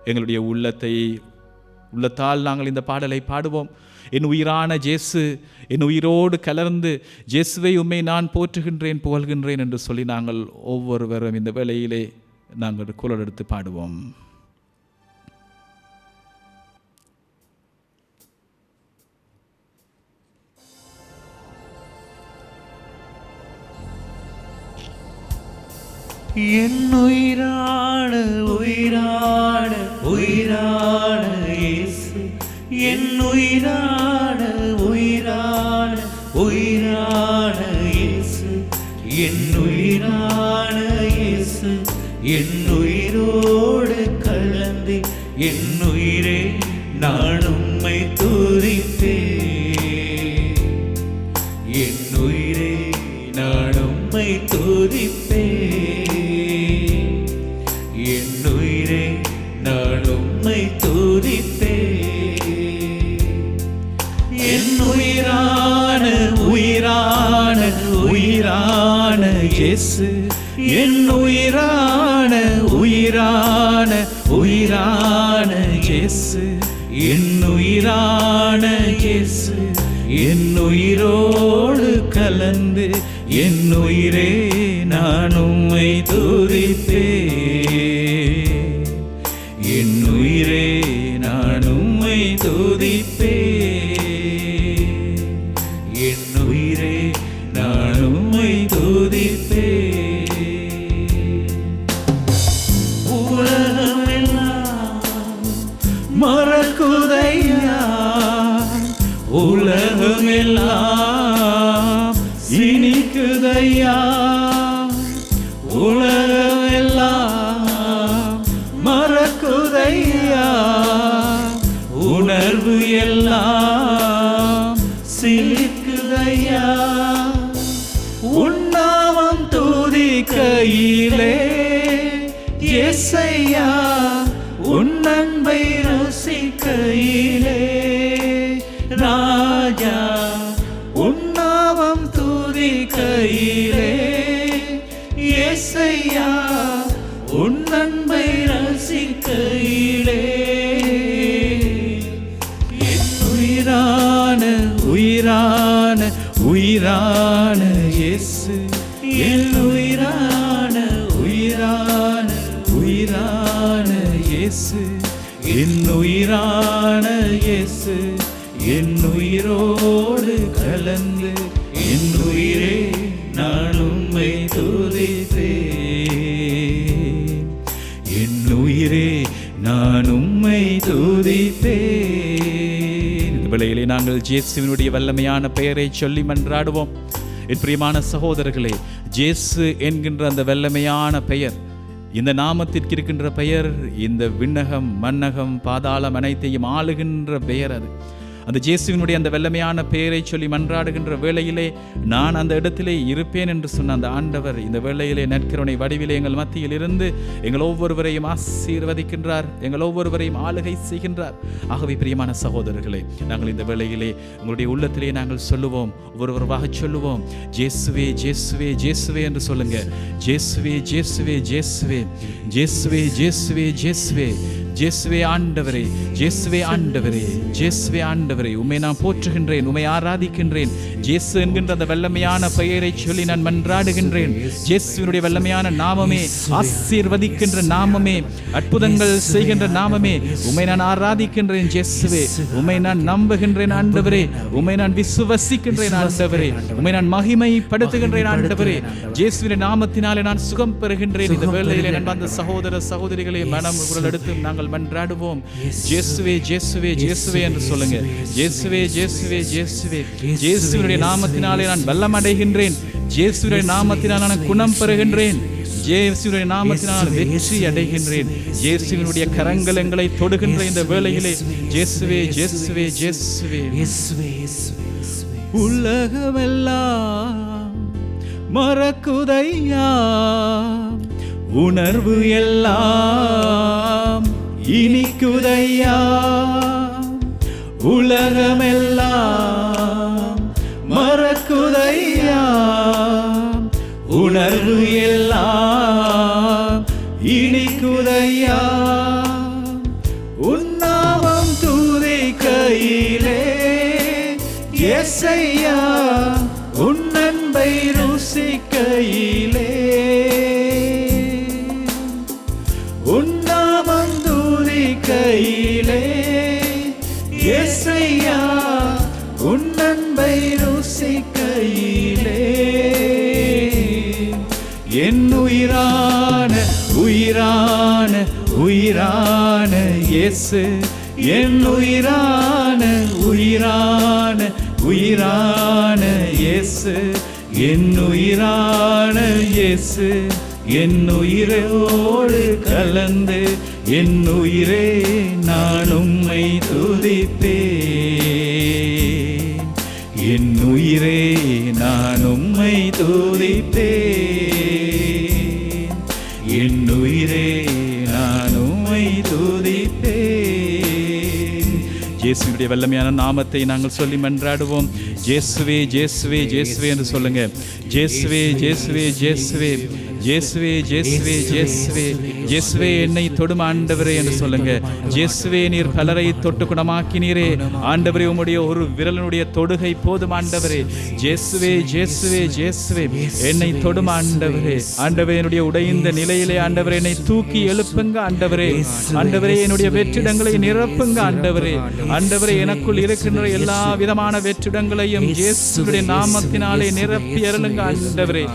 எங்களுடைய உள்ளத்தால் நாங்கள் இந்த பாடலை பாடுவோம். என் உயிரான இயேசு, என் உயிரோடு கலர்ந்து இயேசுவை உம்மை நான் போற்றுகின்றேன், புகழ்கின்றேன் என்று சொல்லி நாங்கள் ஒவ்வொருவரும் இந்த வேளையிலே நாங்கள் குரல் எடுத்து பாடுவோம். என் உயிரான உயிரான உயிரான இயேசு, என் உயிரான உயிரான உயிரான இயேசு, என் உயிரான இயேசு, என் உயிரோடு கலந்து என் உயிரே நான் உம்மை துதிப்பேன். என் உயிரே நான் உம்மை துதிப்பேன். என் உயிரே நான் உம்மை துதிப்பேன். என் உயிரான உயிரான உயிரான இயேசு, என் உயிரான உயிரான உயிரான இயேசு, என் உயிரான இயேசு, என் உயிரோடு கலந்து என் உயிரே நான் உம்மை துதிப்பேன். என் உயிரே நான் உம்மை துதிப்பேன். என் உயிரே நான் உம்மை துதிப்பேன். உலகமெல்லாம் மறக்குதையா, உலகமெல்லாம் இனிக்குதையா, உலகமெல்லாம் மறக்குதையா, உணர்வு எல்லாம் சிலிக்குதையா. உன்னாமம் துதிக்கையிலே இயேசையா, உன் அன்பை ருசிக்கையிலே ராஜா, உன்னாமம் துதிக்கையிலே இயேசையா, உன் அன்பை ரசிக்கையிலே என் உயிரான உயிரான உயிரான இயேசு, என் உயிரான உயிரான உயிரான இயேசு, என் உயிரான இயேசு, என் உயிரோடு கலந்து என் உயிரே நான் உம்மை துதித்தேன். இந்த வேளையிலே நாங்கள் இயேசுவினுடைய வல்லமையான பெயரை சொல்லி மன்றாடுவோம். என் பிரியமான சகோதரர்களே, இயேசு என்கின்ற அந்த வல்லமையான பெயர், இந்த நாமத்திற்கு இருக்கின்ற பெயர், இந்த விண்ணகம் மன்னகம் பாதாளம் அனைத்தையும் ஆளுகின்ற பெயர். அது அந்த இயேசுவினுடைய அந்த வல்லமையான பெயரை சொல்லி மன்றாடுகின்ற வேளையிலே நான் அந்த இடத்திலே இருப்பேன் என்று சொன்ன அந்த ஆண்டவர் இந்த வேளையிலே நற்கருணை வடிவிலே எங்கள் மத்தியில் இருந்து எங்கள் ஒவ்வொருவரையும் ஆசீர்வதிக்கின்றார், எங்கள் ஒவ்வொருவரையும் ஆளுகை செய்கின்றார். ஆகவே பிரியமான சகோதரர்களே, நாங்கள் இந்த வேளையிலே உங்களுடைய உள்ளத்திலே நாங்கள் சொல்லுவோம், ஒவ்வொருவராக சொல்லுவோம், ஜேசுவே ஜேசுவே ஜேசுவே என்று சொல்லுங்க. ஜேசுவே ஜேசுவே ஜேசுவே ஜேசுவே ஜேசுவே ஜேசுவே ஜேசுவே ஆண்டவரே, ஜேசுவே ஆண்டவரே, ஜேசுவே ஆண்டவரே, உம்மை நான் போற்றுகின்றேன், உம்மை ஆராதிக்கின்றேன். ஜேசு என்கின்ற அந்த வல்லமையான பெயரை சொல்லி நான் மன்றாடுகின்றேன். ஜேசுவினுடைய வல்லமையான நாமமே, ஆசீர்வதிக்கின்ற நாமமே, அற்புதங்கள் செய்கின்ற நாமமே, உம்மை நான் ஆராதிக்கின்றேன். ஜேசுவே, உம்மை நான் நம்புகின்றேன் ஆண்டவரே, உம்மை நான் விசுவசிக்கின்றேன் ஆண்டவரே, உம்மை நான் மகிமைப்படுத்துகின்றேன் ஆண்டவரே. ஜேசுவின் நாமத்தினாலே நான் சுகம் பெறுகின்றேன். இந்த வேளையிலே நண்பந்த சகோதர சகோதரிகளே, மனம் குரல் எடுத்து நாங்கள் மன்றாடுவோம். ஜேசுவே ஜேசுவே ஜேசுவே என்று சொல்லுங்க. ஜேசுவே ஜேசுவே ஜேசுவே, ஜேசுவினுடைய நாமத்தினாலே நான் வல்லம் அடைகின்றேன். ஜேசுவினுடைய நாமத்தினால் நான் குணம் பெறுகின்றேன். ஜேசுவினுடைய நாமத்தினால் வெற்றி அடைகின்றேன். ஜேசுவினுடைய கரங்கள் எங்களை தொடுகின்ற இந்த வேளையிலே ஜேசுவே ஜேசுவே ஜேசுவே. உலகமெல்லாம் மறக்குதையா, உணர்வு எல்லாம் இனிக்குதையா. உலகமெல்லாம் மறக்குதையா, உணர்வு எல்லாம் இனிக்குதையா. உன்னாமம் துதிக்கையிலே இயேசையா, உன் அன்பை ருசிக்கையிலே. உன்னாமம் துதிக்கையிலே இயேசையா, உன் அன்பை ருசிக்கையிலே. என் உயிரான உயிரான உயிரான இயேசு, என் உயிரான உயிரான உயிரான இயேசு, என் உயிரான இயேசு, என் உயிரோடு கலந்து என் உயிரே நான் உம்மை துதித்தேன். என் உயிரே நான் உம்மை துதித்தேன். என் உயிரே நான் உம்மை துதித்தேன். இயேசுவினுடைய வல்லமையான நாமத்தை நாங்கள் சொல்லி மன்றாடுவோம். ஜேசுவே ஜேசுவே ஜேசுவே என்று சொல்லுங்க. ஜேசுவே ஜேசுவே ஜேசுவே ஜேசுவே ஜேசுவே ஜேசுவே ஜேசுவே, என்னை தொடும் ஆண்டவரே என்று சொல்லுங்க. ஜேசுவே, நீர் பலரை தொட்டு குணமாக்கினீரே ஆண்டவரே, உம்முடைய ஒரு விரலனுடைய தொடுகை போதும் ஆண்டவரே. ஜேசுவே ஜேசுவே ஜேசுவே, என்னை தொடும் ஆண்டவரே. ஆண்டவரே, என்னுடைய உடைந்த நிலையிலே ஆண்டவரே என்னை தூக்கி எழுப்புங்க ஆண்டவரே. ஆண்டவரே, என்னுடைய வெற்றிடங்களை நிரப்புங்க ஆண்டவரே. ஆண்டவரே, எனக்குள் இருக்கின்ற எல்லா விதமான வெற்றிடங்களையும் இயேசுவினுடைய நாமத்தினாலே நிரப்பி அருளுங்க ஆண்டவரே.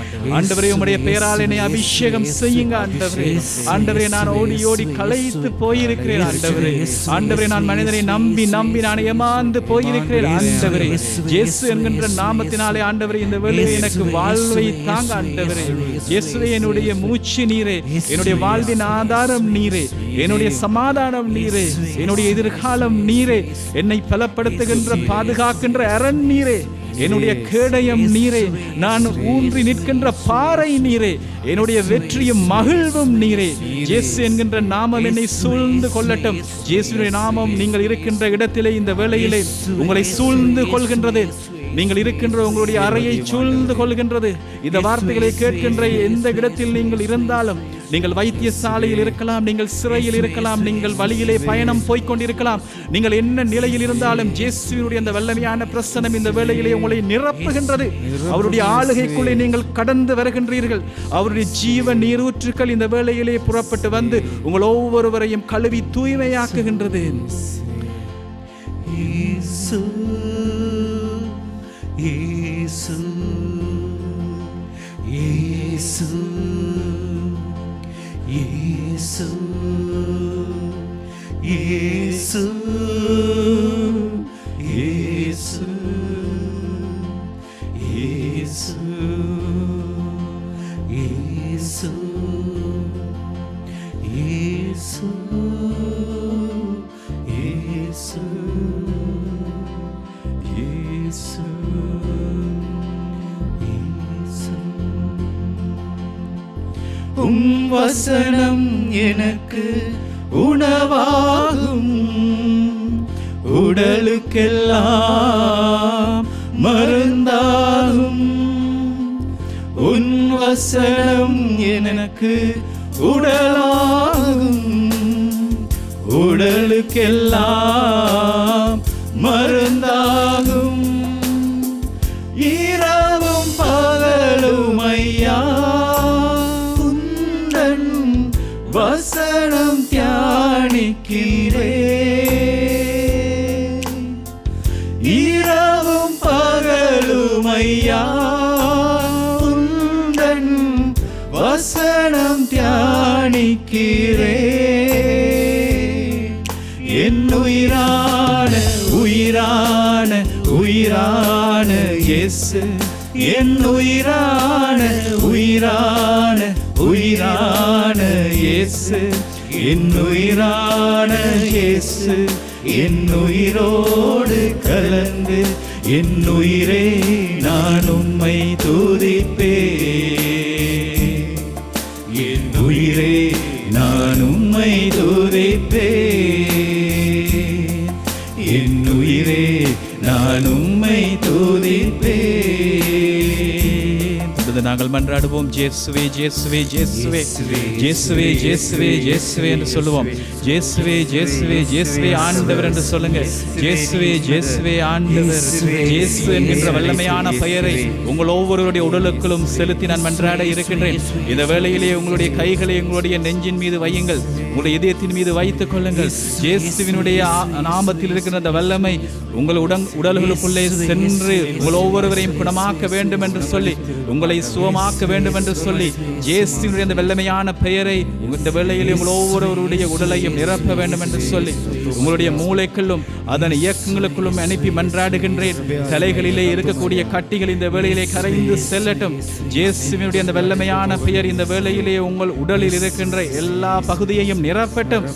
ஆண்டவரே, உம்முடைய பெயரால் என்னை அபிஷேகம் செய்யுங்க ஆண்டவரே. ஆண்டவரே, நான் ஓடி ஓடி களைத்து போயிருக்கிறேன் ஆண்டவரே. ஆண்டவரே, நான் மனிதனை நம்பி நம்பி நான் ஏமாந்து போயிருக்கிறேன் ஆண்டவரே. இயேசு என்கின்ற நாமத்தினாலே ஆண்டவரே, இந்த வேளையில் எனக்கு வாழ்வை தாங்க ஆண்டவரே. இயேசுவே, என்னுடைய மூச்சு நீரே, என்னுடைய வாழ்வின் ஆதாரம் நீரே, என்னுடைய சமாதானம் நீரே, என்னுடைய எதிர்காலம் நீரே, என்னை பலப்படுத்துகின்ற பாதுகாக்கின்ற அரண் நீரே, என்னுடைய கேடயம் நீரே, நான் ஊன்றி நிற்கின்ற பாறை நீரே, என்னுடைய வெற்றியும் மகிழ்வும் நீரே. இயேசு என்கின்ற நாமம் என்னை சூழ்ந்து கொள்ளட்டும். இயேசுவின் நாமம் நீங்கள் இருக்கின்ற இடத்திலே இந்த வேளையிலே உங்களை சூழ்ந்து கொள்கின்றது. நீங்கள் இருக்கின்ற உங்களுடைய அறையை சூழ்ந்து கொள்கின்றது. இந்த வார்த்தைகளை கேட்கின்ற எந்த இடத்தில் நீங்கள் இருந்தாலும், நீங்கள் வைத்தியசாலையில் இருக்கலாம், நீங்கள் சிறையில் இருக்கலாம், நீங்கள் வழியிலே பயணம் போய்கொண்டிருக்கலாம், நீங்கள் என்ன நிலையில் இருந்தாலும் இயேசுவினுடைய அந்த வல்லமையான பிரசன்னம் இந்த வேளையிலே உங்களை நிரப்புகின்றது. அவருடைய ஆளுகைக்குள்ளே நீங்கள் கடந்து வருகின்றீர்கள். அவருடைய ஜீவ நீரூற்றுக்கள் இந்த வேளையிலே புறப்பட்டு வந்து உங்கள் ஒவ்வொருவரையும் கழுவி தூய்மையாக்குகின்றது. இயேசு இயேசு இயேசு இயேசு இயேசு இயேசு இயேசு இயேசு இயேசு இயேசு இயேசு. உம் வசனம் எனக்கு உணவாகும், உடலுக்கெல்லாம் மருந்தாகும். உன் வசனம் எனக்கு உடலாகும், உடலுக்கெல்லாம் மருந்தாகும். இரவும் பகலும் ஐயா உந்தன் வசனம் தியானிக்கிறேன். இரவும் பகலும் ஐயா உந்தன் வசனம் தியானிக்கிறேன். என் உயிரான உயிரான உயிரான இயேசு, என் உயிரான உயிரான உயிரான இயேசு, என் உயிரான இயேசு, என் உயிரோடு கலந்து என் உயிரே நான் உம்மை துதிப்பேன். என் உயிரே நான் உம்மை துதிப்பேன். என் உயிரே நான் உம்மை துதிப்பேன். தொடர்ந்து நாங்கள் மன்றாடுவோம். இயேசுவே இயேசுவே இயேசுவே இயேசுவே இயேசுவே இயேசுவே என்று சொல்லுவோம். இயேசுவே இயேசுவே இயேசுவே ஆண்டவர் என்று சொல்லுங்க. இயேசுவே இயேசுவே ஆண்டவர். இயேசு என்கின்ற வல்லமையான பெயரை உங்கள் ஒவ்வொருவருடைய உடலுக்குள்ளும் செலுத்தி நான் மன்றாட இருக்கின்றேன். இந்த வேளையிலே உங்களுடைய கைகளை உங்களுடைய நெஞ்சின் மீது வையுங்கள், உங்களுடைய இதயத்தின் மீது வைத்துக் கொள்ளுங்கள். இயேசுவினுடைய நாமத்தில் இருக்கிற அந்த வல்லமை உங்கள் உடல்களுக்குள்ளே சென்று உங்கள் ஒவ்வொருவரையும் குணமாக்க வேண்டும் என்று சொல்லி, உங்களை சுகமாக்க வேண்டும் என்று சொல்லி, இயேசுவினுடைய அந்த வல்லமையான பெயரை இந்த வேளையிலே உங்கள் ஒவ்வொருவருடைய உடலையும் நிரப்ப வேண்டும் என்று சொல்லி, உங்களுடைய மூளைக்குள்ளும் அதன் இயக்கங்களுக்குள்ளும் அனுப்பி மன்றாடுகின்றேன். தலைகளிலே இருக்கக்கூடிய கட்டிகள் இந்த வேளையிலே கரைந்து செல்லட்டும். இயேசுவினுடைய அந்த வல்லமையான பெயர் இந்த வேளையிலே உங்கள் உடலில் இருக்கின்ற எல்லா பகுதியையும் நிரப்பட்டும்.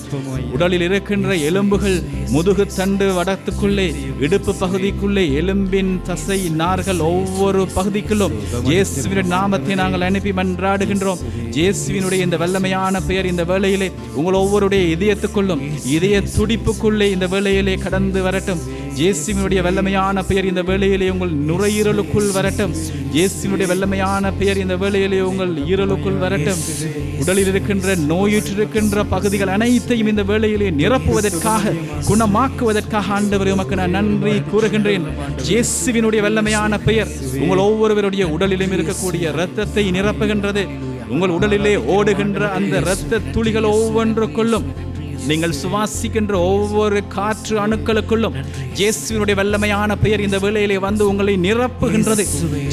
உடலில் இருக்கின்ற எலும்புகள், முதுகு தண்டு வடத்துக்குள்ளே, இடுப்பு பகுதிக்குள்ளே, எலும்பின் தசை நார்கள் ஒவ்வொரு பகுதிக்குள்ளும் இயேசுவினுடைய நாமத்தை நாங்கள் அனுப்பி மன்றாடுகின்றோம். இயேசுவினுடைய இந்த வல்லமையான பெயர் இந்த வேளையிலே உங்கள் ஒவ்வொருடைய இதயத்துக்குள்ளும், இதய துடிப்புக்குள்ளே இந்த வேளையிலே கடந்து வரட்டும். இயேசுவினுடைய வல்லமையான பெயர் இந்த வேளையிலே உங்கள் நுரையீரலுக்குள் வரட்டும். இயேசுவினுடைய வல்லமையான பெயர் இந்த வேளையிலே உங்கள் ஈரலுக்குள் வரட்டும். உடலில் இருக்கின்ற நோயுற்றிருக்கின்ற பகுதிகள் அனைத்தையும் இந்த வேளையிலே நிரப்புவதற்காக, குணமாக்குவதற்காக ஆண்டவரே உமக்கு நான் நன்றி கூறுகின்றேன். இயேசுவினுடைய வல்லமையான பெயர் உங்கள் ஒவ்வொருவருடைய உடலிலும் இருக்கக்கூடிய இரத்தத்தை நிரப்புகின்றது. உங்கள் உடலிலே ஓடுகின்ற அந்த இரத்த துளிகள் ஒவ்வொன்றுக்குள்ளும், நீங்கள் சுவாசிக்கின்ற ஒவ்வொரு காற்று அணுக்களுக்குள்ளும் இயேசுவினுடைய வல்லமையான பெயர் இந்த வேளையிலே வந்து உங்களை நிரப்புகின்றது.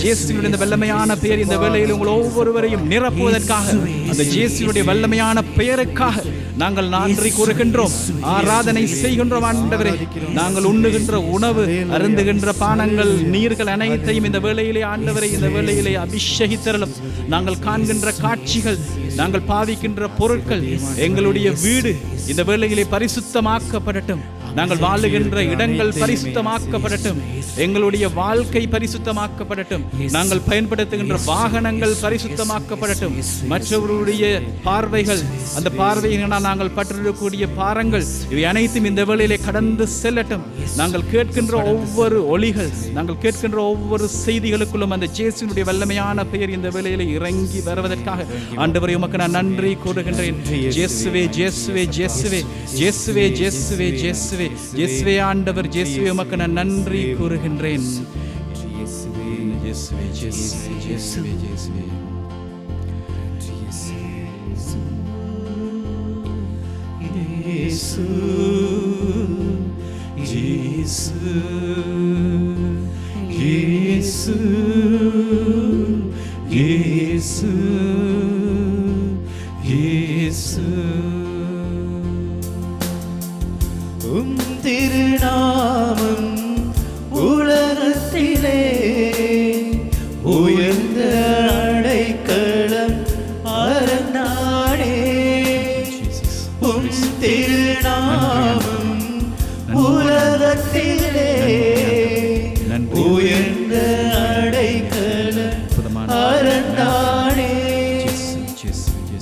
இயேசுவினுடைய இந்த வல்லமையான பெயர் இந்த வேளையில் உங்கள் ஒவ்வொருவரையும் நிரப்புவதற்காக, அந்த இயேசுவினுடைய வல்லமையான பெயருக்காக நாங்கள் நன்றி கூறுகின்றோம், ஆராதனை செய்கின்றோம். ஆண்டவரே, நாங்கள் உண்ணுகின்ற உணவு, அருந்துகின்ற பானங்கள், நீர்கள் அனைத்தையும் இந்த வேளையிலே ஆண்டவரை இந்த வேளையிலே அபிஷேகித்தரலும். நாங்கள் காண்கின்ற காட்சிகள், நாங்கள் பாவிக்கின்ற பொருட்கள், எங்களுடைய வீடு இந்த வேளையிலே பரிசுத்தமாக்கப்படட்டும். நாங்கள் வாழுகின்ற இடங்கள் பரிசுத்தமாக்கப்படட்டும். எங்களுடைய வாழ்க்கை பரிசுத்தமாக்கப்படட்டும். நாங்கள் பயன்படுத்துகின்ற வாகனங்கள் பரிசுத்தமாக்கப்படட்டும். மற்றவருடைய பார்வைகள், அந்த பார்வையினால் நாங்கள் பற்றிருக்கக்கூடிய பாரங்கள், இவை அனைத்தும் இந்த வேளையிலே கடந்து செல்லட்டும். நாங்கள் கேட்கின்ற ஒவ்வொரு ஒலிகள், நாங்கள் கேட்கின்ற ஒவ்வொரு செய்திகளுக்குள்ளும் அந்த இயேசுவினுடைய வல்லமையான பெயர் இந்த வேளையிலே இறங்கி வருவதற்காக ஆண்டவரே உமக்கு நான் நன்றி கூறுகின்றேன். இயேசுவே இயேசுவே இயேசுவே இயேசுவே இயேசுவே இயேசுவே இயேசுவே ஆண்டவர், இயேசுவே உமக்கு நான் நன்றி கூறுகின்றேன். இயேசுவே இயேசுவே இயேசுவே இயேசுவே இயேசுவே இயேசு இயேசு இயேசு இயேசு இயேசு திருநாமம் உலகத்திலே உயர்ந்த அடைக்கலம் அரணானே. உம் திருநாமம் உலகத்திலே உயர்ந்த அடைக்கலம் அரணானே.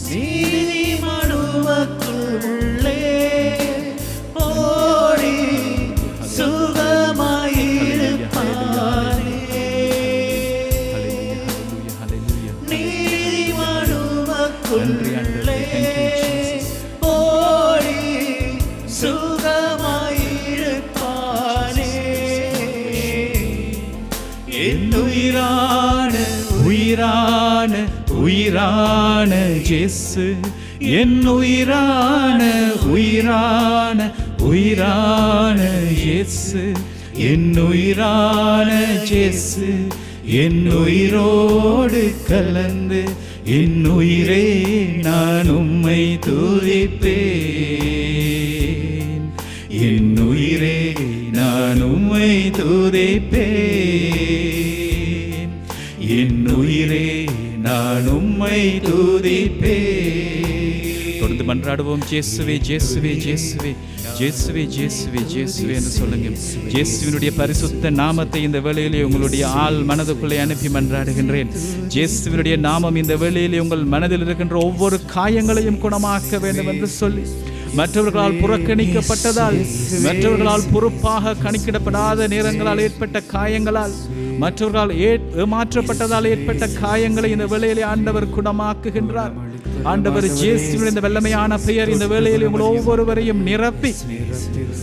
நீதிமனுவக்குள்ளே ஓடி சுகமாயிருப்பானே. நீதிமனுவக்குள்ளே ஓடி சுகமாயிருப்பானே. என் உயிரான உயிரான உயிரான இயேசு, என் உயிரான உயிரான உயிரான இயேசு, என் உயிரான இயேசு, என் உயிரோடு கலந்து என் உயிரே நான் உம்மை துதிப்பேன். என் உயிரே நான் உம்மை துதிப்பேன். என் உயிரே நான் உம்மை துதிப்பேன். தொடர்ந்து மன்றாடுவோம். இயேசுவே இயேசுவே இயேசுவே இயேசுவே இயேசுவே இயேசுவே என்று சொல்லுங்க. இயேசுவினுடைய பரிசுத்த நாமத்தை இந்த வேளையிலே உங்களுடைய ஆள் மனதுக்குள்ளே அனுப்பி மன்றாடுகின்றேன். இயேசுவினுடைய நாமம் இந்த வேளையிலே உங்கள் மனதில் இருக்கின்ற ஒவ்வொரு காயங்களையும் குணமாக்க வேண்டும் என்று சொல்லி, மற்றவர்களால் புறக்கணிக்கப்பட்டதால், மற்றவர்களால் பொறுப்பாக கணக்கிடப்படாத நேரங்களால் ஏற்பட்ட காயங்களால், மற்றவர்களால் ஏமாற்றப்பட்டதால் ஏற்பட்ட காயங்களை இந்த வேளையிலே ஆண்டவர் குணமாக்குகின்றார். ஆண்டவர் இயேசுவின் இந்த வல்லமையான பெயர் இந்த வேளையிலே உங்கள் ஒவ்வொருவரையும் நிரப்பி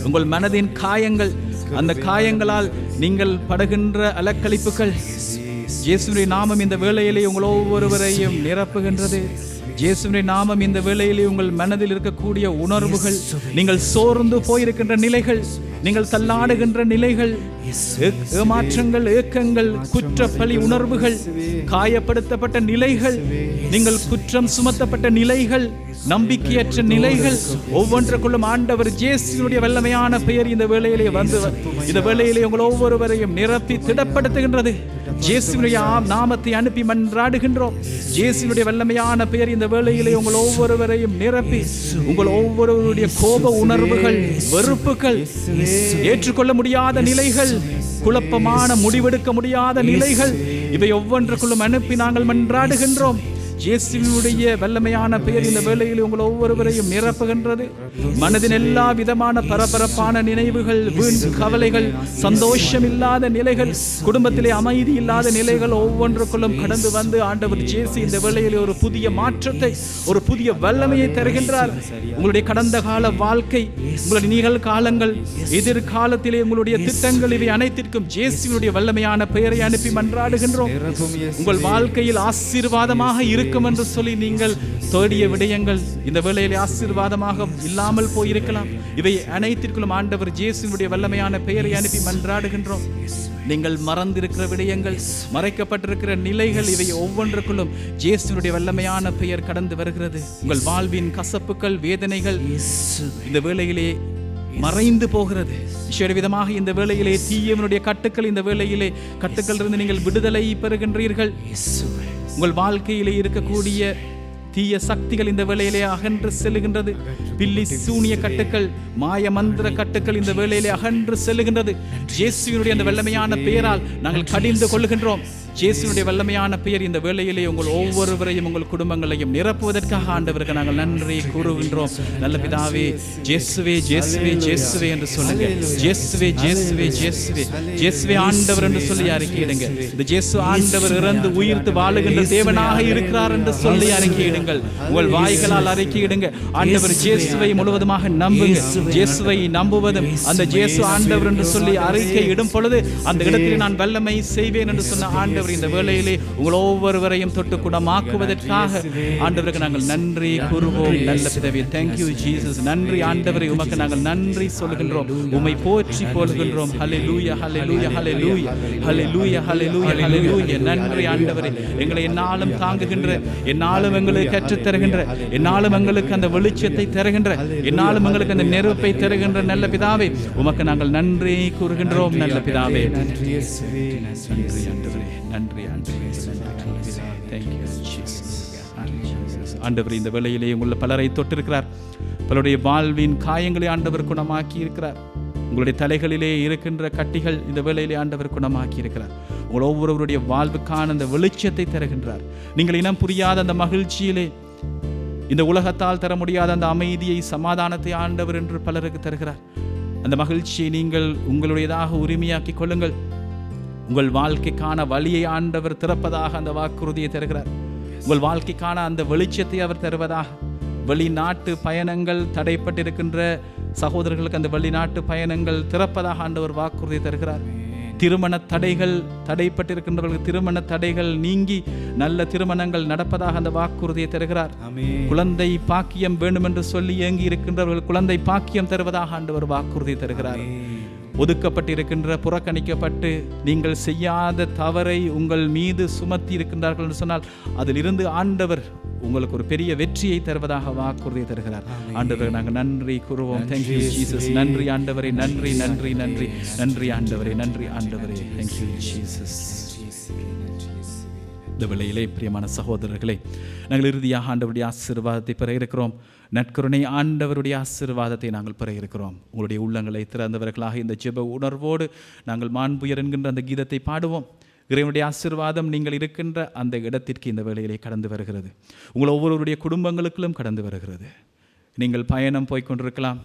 உங்கள் மனதின் காயங்கள், அந்த காயங்களால் நீங்கள் படுகின்ற அலக்களிப்புகள், இயேசுவின் நாமம் இந்த வேளையிலே உங்கள் ஒவ்வொருவரையும் நிரப்புகின்றது. இயேசுவின் நாமம் இந்த வேளையிலே உங்கள் மனதில் இருக்கக்கூடிய உணர்வுகள், நீங்கள் சோர்ந்து போயிருக்கின்ற நிலைகள், நீங்கள் தள்ளாடுகின்ற நிலைகள், ஏமாற்றங்கள், ஏக்கங்கள், குற்றப்பழி உணர்வுகள், காயப்படுத்தப்பட்ட நிலைகள், நீங்கள் குற்றம் சுமத்தப்பட்ட நிலைகள், நம்பிக்கையற்ற நிலைகள் ஒவ்வொன்றுக்குள்ளும் ஆண்டவர் இயேசுவினுடைய வல்லமையான பெயர் இந்த வேளையிலே வந்து இந்த வேளையிலே உங்கள் ஒவ்வொருவரையும் நிரப்பி திடப்படுத்துகின்றது. இயேசுவினுடைய நாமத்தை அனுப்பி மன்றாடுகின்றோம். இயேசுவினுடைய வல்லமையான பெயர் இந்த வேளையிலே உங்கள் ஒவ்வொருவரையும் நிரப்பி உங்கள் ஒவ்வொருவருடைய கோப உணர்வுகள், வெறுப்புகள், ஏற்றுக்கொள்ள முடியாத நிலைகள், குழப்பமான முடிவெடுக்க முடியாத நிலைகள், இவை ஒவ்வொன்றுக்குள்ளும் அனுப்பி நாங்கள் மன்றாடுகின்றோம். இயேசுவினுடைய வல்லமையான பெயர் இந்த வேளையில் உங்கள் ஒவ்வொருவரையும் நிரப்புகின்றது. மனதின் எல்லா விதமான பரபரப்பான நினைவுகள், வீண் கவலைகள், சந்தோஷம் இல்லாத நிலைகள், குடும்பத்திலே அமைதி இல்லாத நிலைகள் ஒவ்வொன்றுக்குள்ளும் கடந்து வந்து ஆண்டவர் இயேசு இந்த வேளையில் ஒரு புதிய மாற்றத்தை, ஒரு புதிய வல்லமையை தருகின்றார். உங்களுடைய கடந்த கால வாழ்க்கை, உங்களுடைய நிகழ்காலங்கள், எதிர்காலத்திலே உங்களுடைய திட்டங்கள், இவை அனைத்திற்கும் இயேசுவினுடைய வல்லமையான பெயரை அனுப்பி மன்றாடுகின்றோம். உங்கள் வாழ்க்கையில் ஆசீர்வாதமாக இருக்கும் என்று சொல்லி நீங்கள் தேடிய விடயங்கள் இந்த வேளையிலே ஆசீர்வாதமாக இல்லாமல் போயிருக்கலாம். இவை அனைத்திற்குள்ளும் ஆண்டவர் இயேசுவினுடைய வல்லமையான பெயரை அனுப்பி மன்றாடுகின்றோம். நீங்கள் மறந்திருக்கிற விடயங்கள், மறைக்கப்பட்டிருக்கிற நிலைகள், இவை ஒவ்வொன்றுக்குள்ளும் இயேசுவினுடைய வல்லமையான பெயர் கடந்து வருகிறது. உங்கள் வாழ்வின் கசப்புகள், வேதனைகள் இந்த வேளையிலே மறைந்து போகிறது. விதமாக இந்த வேளையிலே தீயவனுடைய கட்டுக்கள், இந்த வேளையிலே கட்டுக்கள் இருந்து நீங்கள் விடுதலை பெறுகின்றீர்கள். உங்கள் வாழ்க்கையிலே இருக்கக்கூடிய தீய சக்திகள் இந்த வேளையிலே அகன்று செல்லுகின்றது. பில்லி சூனிய கட்டுக்கள், மாய மந்திர கட்டுக்கள் இந்த வேளையிலே அகன்று செல்லுகின்றது. இயேசுவினுடைய அந்த வல்லமையான பெயரால் நாங்கள் கடிந்து கொள்ளுகின்றோம். இயேசுவினுடைய வல்லமையான பெயர் இந்த வேளையிலே உங்கள் ஒவ்வொருவரையும், உங்கள் குடும்பங்களையும் நிரப்புவதற்காக ஆண்டவருக்கு நாங்கள் நன்றி கூறுகின்றோம். நல்ல பிதாவே, இயேசுவே இயேசுவே இயேசுவே என்று சொல்லுங்க. இயேசுவே இயேசுவே இயேசுவே இயேசுவே ஆண்டவர் என்று சொல்லி அறிக்கையிடுங்க. இந்த இயேசு ஆண்டவர் இறந்து உயிர்த்து வாழுகின்ற தேவனாக இருக்கிறார் என்று சொல்லி அறிக்கையிடுங்கள். உங்கள் வாய்களால் அறிக்கையிடுங்க. ஆண்டவர் இயேசுவை முழுவதுமாக நம்புங்க. இயேசுவை நம்புவதும் அந்த இயேசு ஆண்டவர் என்று சொல்லி அறிக்கையிடும் பொழுது அந்த இடத்திலே நான் வல்லமை செய்வேன் என்று சொன்ன ஆண்டவர் இந்த வேளையிலே உங்கள் ஒவ்வொருவரையும் தொட்டு குணமாக்குவதற்காக ஆண்டவருக்கு நாங்கள் நன்றி கூறுவோம். நல்ல பிதாவே, தேங்க்யூ ஜீசஸ். நன்றி ஆண்டவரே, உமக்கு நாங்கள் நன்றி சொல்கின்றோம், உம்மை போற்றி போல்கின்றோம். ஹல்லேலூயா ஹல்லேலூயா ஹல்லேலூயா ஹல்லேலூயா ஹல்லேலூயா ஹல்லேலூயா. நன்றி ஆண்டவரே, எங்களை என்னாலும் தாங்குகின்ற, என்னாலும் எங்களுக்கு கற்றுத் தருகின்ற, என்னாலும் எங்களுக்கு அந்த வெளிச்சத்தை தருகின்ற, என்னாலும் எங்களுக்கு அந்த நெருப்பை தருகின்ற நல்ல பிதாவே, உமக்கு நாங்கள் நன்றி கூறுகின்றோம். நல்ல பிதாவே, நன்றி ஆண்டவரே, நன்றி ஆண்டவரே. Thank you Jesus. ஆண்டவர் இந்த வேளையிலே உள்ள பலரை தொட்டிருக்கிறார். பலருடைய வாழ்வின் காயங்களை ஆண்டவர் குணமாக்கி இருக்கிறார். உங்களுடைய தலைகளிலே இருக்கின்ற கட்டிகள் இந்த வேளையிலே ஆண்டவர் குணமாக்கி இருக்கிறார். உங்கள் ஒவ்வொருவருடைய வாழ்வுக்கான அந்த வெளிச்சத்தை தருகின்றார். நீங்கள் இனம் புரியாத அந்த மகிழ்ச்சியிலே, இந்த உலகத்தால் தர முடியாத அந்த அமைதியை, சமாதானத்தை ஆண்டவர் என்று பலருக்கு தருகிறார். அந்த மகிழ்ச்சியை நீங்கள் உங்களுடையதாக உரிமையாக்கி கொள்ளுங்கள். உங்கள் வாழ்க்கைக்கான வழியை ஆண்டவர் திறப்பதாக அந்த வாக்குறுதியை தருகிறார். உங்கள் வாழ்க்கைக்கான அந்த வெளிச்சத்தை அவர் தருவதாக. வெளிநாட்டு பயணங்கள் தடைப்பட்டிருக்கின்ற சகோதரர்களுக்கு அந்த வெளிநாட்டு பயணங்கள் திறப்பதாக ஆண்டவர் வாக்குறுதி தருகிறார். திருமண தடைகள் தடைப்பட்டிருக்கின்றவர்களுக்கு திருமண தடைகள் நீங்கி நல்ல திருமணங்கள் நடப்பதாக அந்த வாக்குறுதியை தருகிறார். குழந்தை பாக்கியம் வேண்டும் என்று சொல்லி ஏங்கி இருக்கின்றவர்கள் குழந்தை பாக்கியம் தருவதாக ஆண்டவர் வாக்குறுதி தருகிறார். ஒதுக்கப்பட்டிருக்கின்ற, புறக்கணிக்கப்பட்டு நீங்கள் செய்யாத தவறை உங்கள் மீது சுமத்தி இருக்கின்றார்கள் என்று சொன்னால் அதிலிருந்து ஆண்டவர் உங்களுக்கு ஒரு பெரிய வெற்றியை தருவதாக வாக்குறுதியை தருகிறார். ஆண்டவர் நாங்கள் நன்றி கூறுவோம். Thank you Jesus. நன்றி ஆண்டவரே, நன்றி நன்றி நன்றி நன்றி ஆண்டவரே, நன்றி ஆண்டவரே. Thank you Jesus. இந்த வேளையிலே பிரியமான சகோதரர்களே, நாங்கள் இறுதியாக ஆண்டவருடைய ஆசீர்வாதத்தை பெற இருக்கிறோம். நற்கருணை ஆண்டவருடைய ஆசீர்வாதத்தை நாங்கள் பெற இருக்கிறோம். உங்களுடைய உள்ளங்களை திறந்தவர்களாக இந்த ஜெப உணர்வோடு நாங்கள் மாண்புயர் என்கின்ற அந்த கீதத்தை பாடுவோம். இறைவனுடைய ஆசீர்வாதம் நீங்கள் இருக்கின்ற அந்த இடத்திற்கு இந்த வேளையிலே கடந்து வருகிறது. உங்கள் ஒவ்வொருவருடைய குடும்பங்களுக்கும் கடந்து வருகிறது. நீங்கள் பயணம் போய்கொண்டிருக்கலாம்,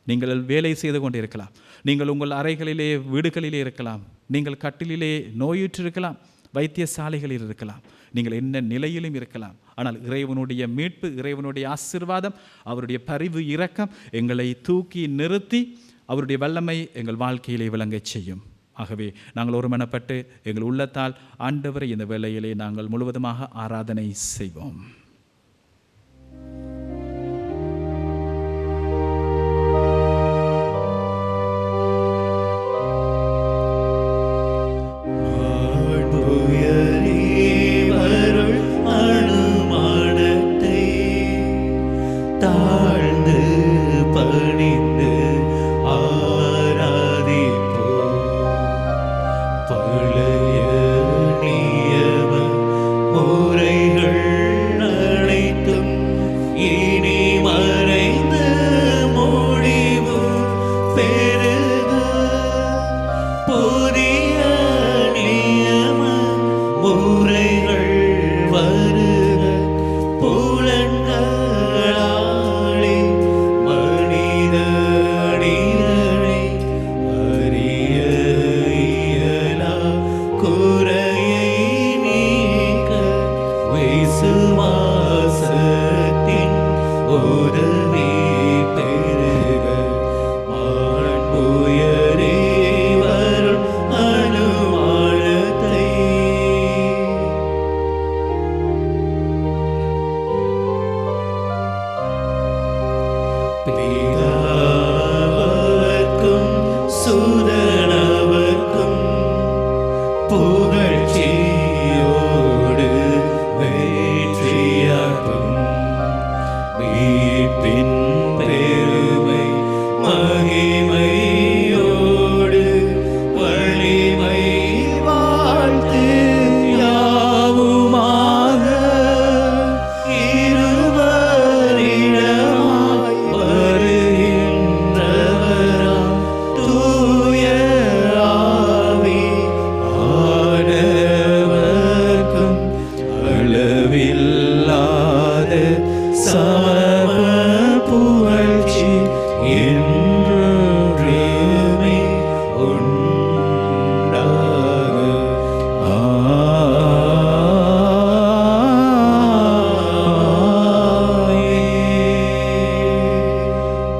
நீங்கள் வேலை செய்து கொண்டிருக்கலாம், நீங்கள் உங்கள் அறைகளிலே வீடுகளிலே இருக்கலாம், நீங்கள் கட்டிலே நோயுற்றிருக்கலாம், வைத்தியசாலைகளில் இருக்கலாம், நீங்கள் என்ன நிலையிலும் இருக்கலாம். ஆனால் இறைவனுடைய மீட்பு, இறைவனுடைய ஆசீர்வாதம், அவருடைய பரிவு இரக்கம் எங்களை தூக்கி நிறுத்தி அவருடைய வல்லமை எங்கள் வாழ்க்கையிலே விளங்கச் செய்யும். ஆகவே நாங்கள் ஒருமனப்பட்டு எங்கள் உள்ளத்தால் ஆண்டவரை இந்த வேளையிலே நாங்கள் முழுவதுமாக ஆராதனை செய்வோம்.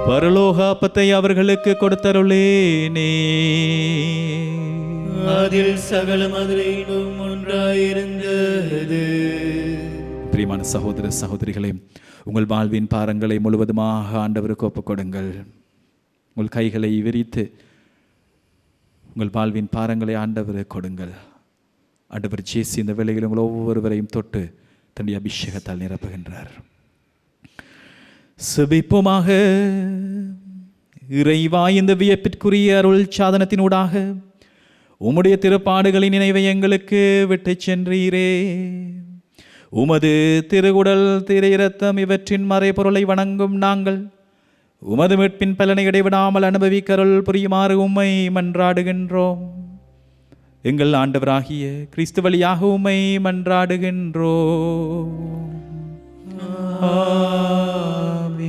பரலோகாப்பத்தை அவர்களுக்கு கொடுத்தருளேனே, அதில் சகல மதுரையிலும் ஒன்றாயிருந்தது. பிரியமான சகோதர சகோதரிகளே, உங்கள் வாழ்வின் பாரங்களை முழுவதுமாக ஆண்டவருக்கு ஒப்புக் கொடுங்கள். உங்கள் கைகளை விரித்து உங்கள் வாழ்வின் பாரங்களை ஆண்டவருக்கு கொடுங்கள். ஆண்டவர் இயேசு இந்த வேளையில் உங்கள் ஒவ்வொருவரையும் தொட்டு தன்னுடைய அபிஷேகத்தால் நிரப்புகின்றார். செபிப்போமாக. இறைவா, இந்த வியப்பிற்குரிய அருள் சாதனத்தினூடாக உம்முடைய திருப்பாடுகளின் நினைவை எங்களுக்கு விட்டு சென்றீரே. உமது திருகுடல், திரு இரத்தம் இவற்றின் மறைபொருளை வணங்கும் நாங்கள் உமது மீட்பின் பலனை இடைவிடாமல் அனுபவிக்கருள் புரியுமாறு உம்மை மன்றாடுகின்றோம். எங்கள் ஆண்டவராகிய கிறிஸ்து வழியாக உம்மை மன்றாடுகின்றோம். ஆமென்.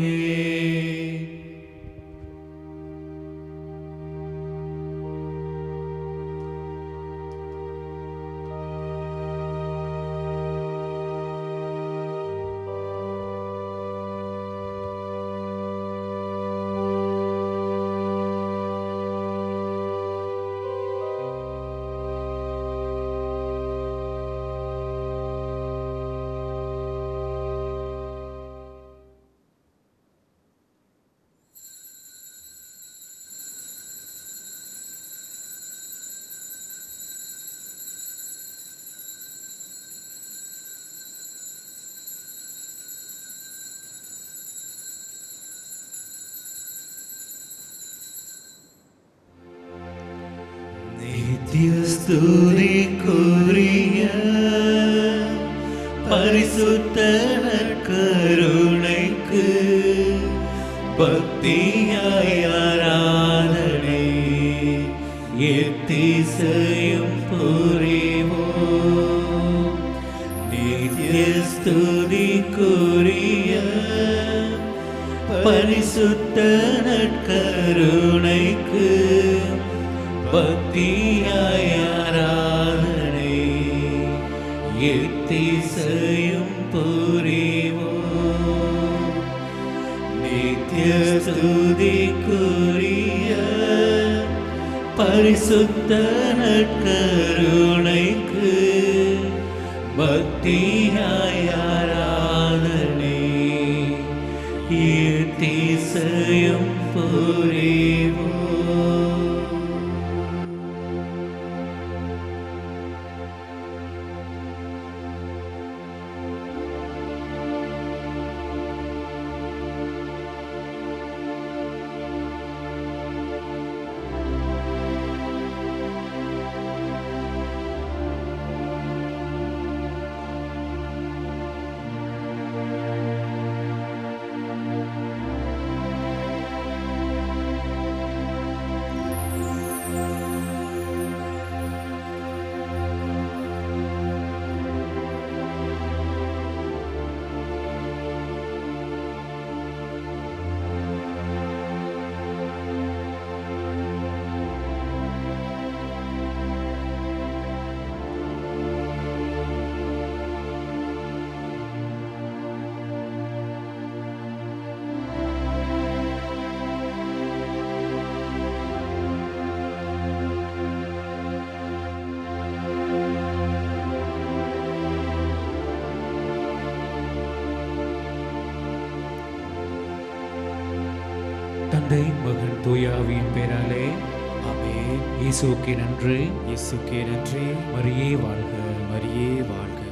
ஸ்துதிக்குரிய பரிசுத்த நற்கருணைக்கு பக்தியாய் ஆராதனை எத்திசையும் புரிவோம். நித்திய ஸ்துதிக்குரிய பரிசுத்த நற்கருணைக்கு பக்தியாய் ஆராதனை எத்திசையும் புரிவோம். நித்திய ஸ்துதிக்குரிய பரிசுத்த நற்கருணைக்கு பக்தியாய் ஆராதனை எத்திசையும் புரிவோம். தந்தை, மகன், தூய ஆவியின் பெயராலே ஆமென். இயேசுவுக்கே நன்றி. இயேசுக்கே நன்றி. மரியே வாழ்க. மரியே வாழ்க.